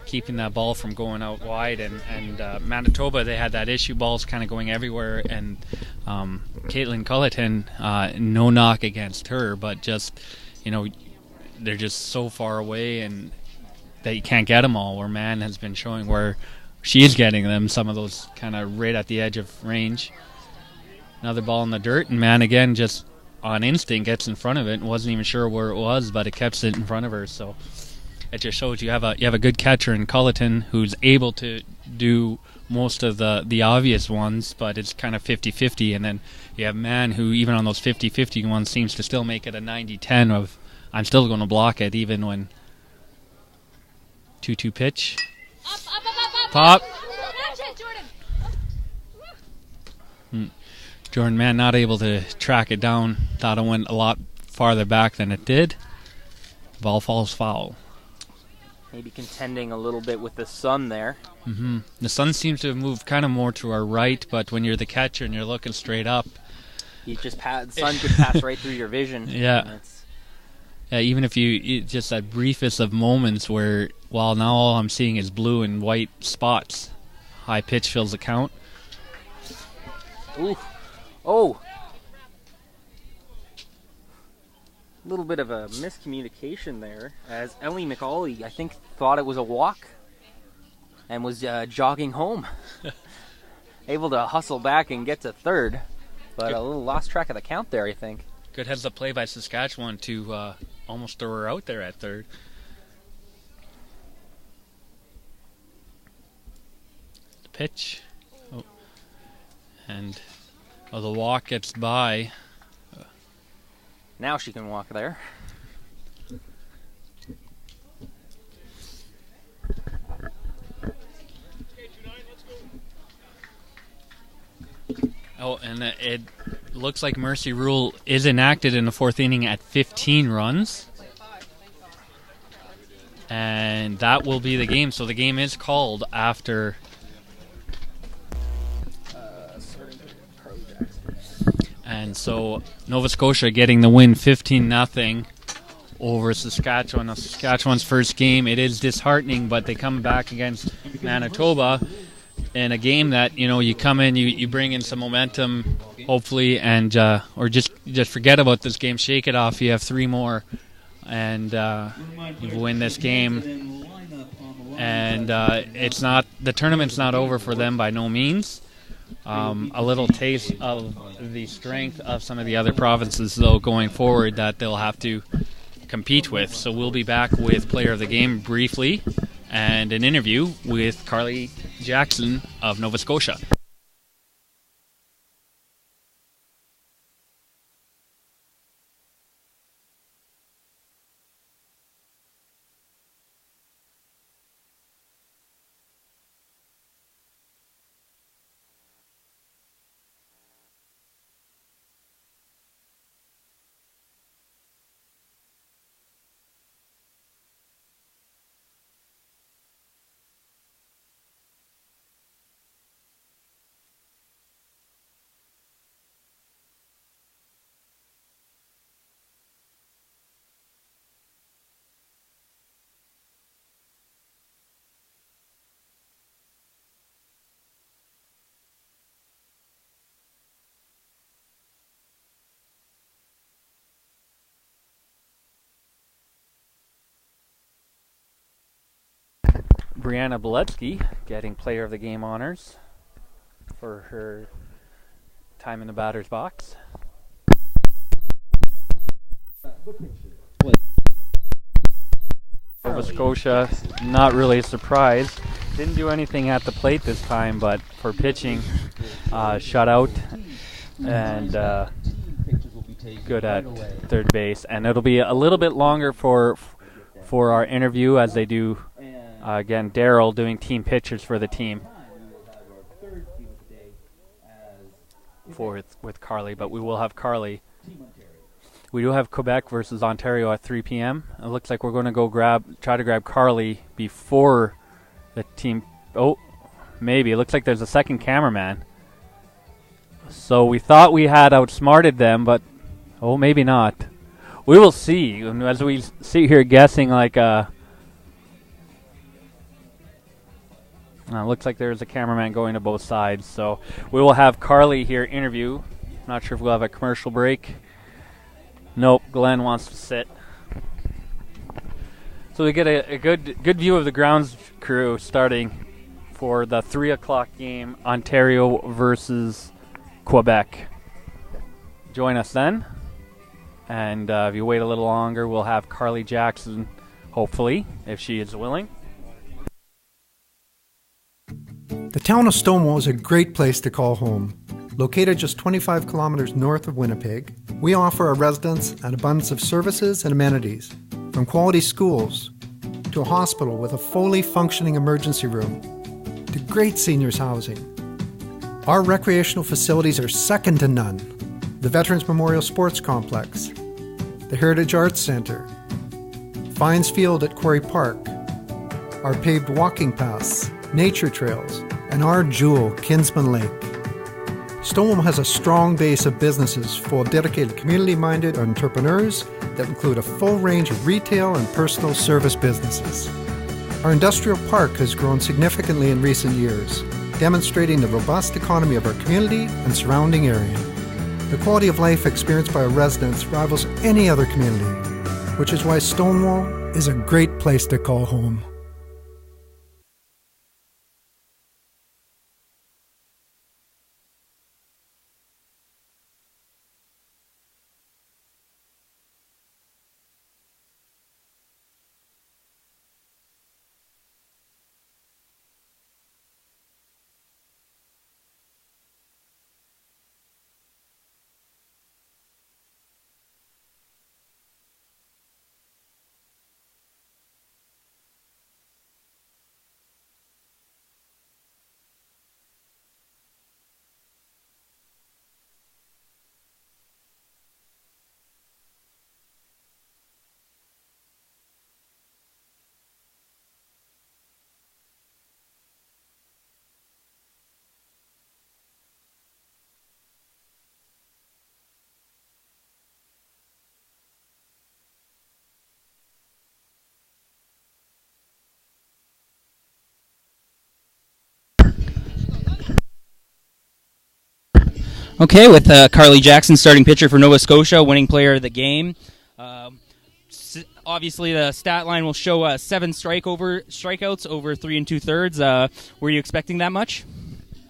keeping that ball from going out wide. And Manitoba, they had that issue, balls kind of going everywhere. And Caitlin Culleton, no knock against her, but just, they're just so far away and that you can't get them all, where Mann has been showing where she is getting them, some of those kind of right at the edge of range. Another ball in the dirt, and Mann again just on instinct gets in front of it and wasn't even sure where it was, but it kept it in front of her. So it just shows you have a good catcher in Culleton who's able to do most of the obvious ones, but it's kind of 50-50. And then you have Mann who, even on those 50-50 ones, seems to still make it a 90-10 of I'm still going to block it even when 2-2 pitch. Pop. Jordan Mann not able to track it down. Thought it went a lot farther back than it did. Ball falls foul. Maybe contending a little bit with the sun there. Mm-hmm. The sun seems to have moved kind of more to our right, but when you're the catcher and you're looking straight up, The sun could pass right through your vision. Yeah. Yeah, even if just that briefest of moments where, well, now all I'm seeing is blue and white spots. High pitch fills the count. Ooh. Oh. A little bit of a miscommunication there, as Ellie McCauley, I think, thought it was a walk and was jogging home. Able to hustle back and get to third, but a little lost track of the count there, I think. Good heads up play by Saskatchewan to almost throw her out there at third. The pitch. Oh. And the walk gets by. Now she can walk there. Oh, and it looks like Mercy Rule is enacted in the fourth inning at 15 runs. And that will be the game. So the game is called after... And so Nova Scotia getting the win 15-0 over Saskatchewan. Now, Saskatchewan's first game, it is disheartening, but they come back against Manitoba in a game that, you come in, you bring in some momentum, hopefully, and or just forget about this game, shake it off. You have three more, and you win this game. And the tournament's not over for them by no means. A little taste of the strength of some of the other provinces, though, going forward that they'll have to compete with. So we'll be back with Player of the Game briefly and an interview with Carly Jackson of Nova Scotia. Brianna Beletsky getting Player of the Game honors for her time in the batter's box. Nova Scotia, not really surprised. Didn't do anything at the plate this time, but for pitching, shutout and good at third base. And it'll be a little bit longer for our interview as they do. Again, Daryl doing team pictures for the team with Carly, but we will have Carly. We do have Quebec versus Ontario at 3 p.m. It looks like we're going to go try to grab Carly before the team. Oh, maybe. It looks like there's a second cameraman. So we thought we had outsmarted them, but maybe not. We will see. And as we sit here guessing like looks like there's a cameraman going to both sides. So we will have Carly here interview. Not sure if we'll have a commercial break. Nope, Glenn wants to sit. So we get a good view of the grounds crew starting for the 3 o'clock game, Ontario versus Quebec. Join us then. And if you wait a little longer, we'll have Carly Jackson, hopefully, if she is willing. The town of Stonewall is a great place to call home. Located just 25 kilometers north of Winnipeg, we offer our residents an abundance of services and amenities, from quality schools to a hospital with a fully functioning emergency room to great seniors housing. Our recreational facilities are second to none. The Veterans Memorial Sports Complex, the Heritage Arts Centre, Fines Field at Quarry Park, our paved walking paths, nature trails, and our jewel, Kinsman Lake. Stonewall has a strong base of businesses full of dedicated community-minded entrepreneurs that include a full range of retail and personal service businesses. Our industrial park has grown significantly in recent years, demonstrating the robust economy of our community and surrounding area. The quality of life experienced by our residents rivals any other community, which is why Stonewall is a great place to call home. Okay, with Carly Jackson, starting pitcher for Nova Scotia, winning player of the game. Obviously, the stat line will show 7 strikeouts over 3 2/3. Were you expecting that much?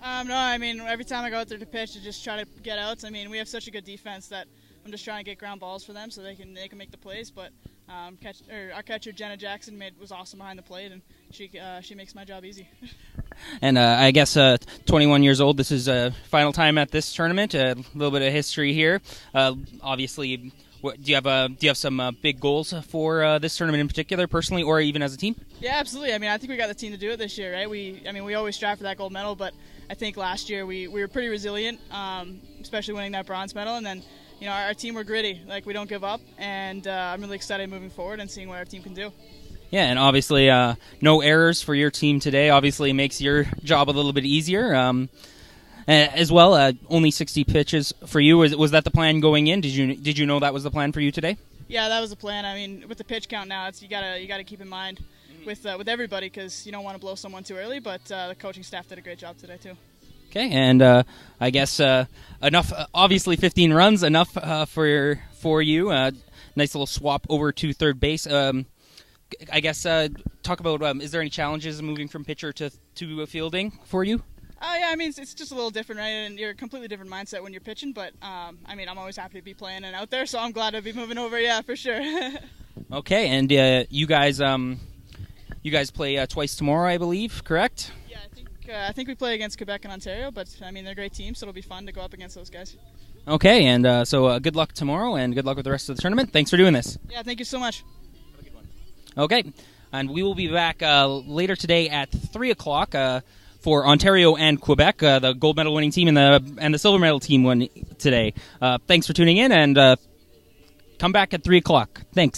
No, I mean, every time I go out there to pitch, I just try to get outs. I mean, we have such a good defense that I'm just trying to get ground balls for them so they can make the plays. But our catcher Jenna Jackson was awesome behind the plate, and she makes my job easy. And I guess 21 years old. This is final time at this tournament. A little bit of history here. Obviously, do you have some big goals for this tournament in particular, personally, or even as a team? Yeah, absolutely. I mean, I think we got the team to do it this year, right? We always strive for that gold medal, but I think last year we were pretty resilient, especially winning that bronze medal, and then. You know, our team, we're gritty. Like, we don't give up, and I'm really excited moving forward and seeing what our team can do. Yeah, and obviously no errors for your team today. Obviously makes your job a little bit easier. As well, only 60 pitches for you. Was that the plan going in? Did you know that was the plan for you today? Yeah, that was the plan. I mean, with the pitch count now, you gotta keep in mind with everybody, because you don't want to blow someone too early. But the coaching staff did a great job today too. Okay, and I guess enough. Obviously, 15 runs enough for you. Nice little swap over to third base. I guess talk about is there any challenges moving from pitcher to fielding for you? Yeah, I mean it's just a little different, right? And you're a completely different mindset when you're pitching. But I mean, I'm always happy to be playing and out there, so I'm glad to be moving over. Yeah, for sure. Okay, and you guys play twice tomorrow, I believe, correct? Yeah, I think we play against Quebec and Ontario, but I mean they're a great teams, so it'll be fun to go up against those guys. Okay, and so good luck tomorrow, and good luck with the rest of the tournament. Thanks for doing this. Yeah, thank you so much. Have a good one. Okay, and we will be back later today at 3 o'clock for Ontario and Quebec. The gold medal winning team and the silver medal team won today. Thanks for tuning in, and come back at 3 o'clock. Thanks.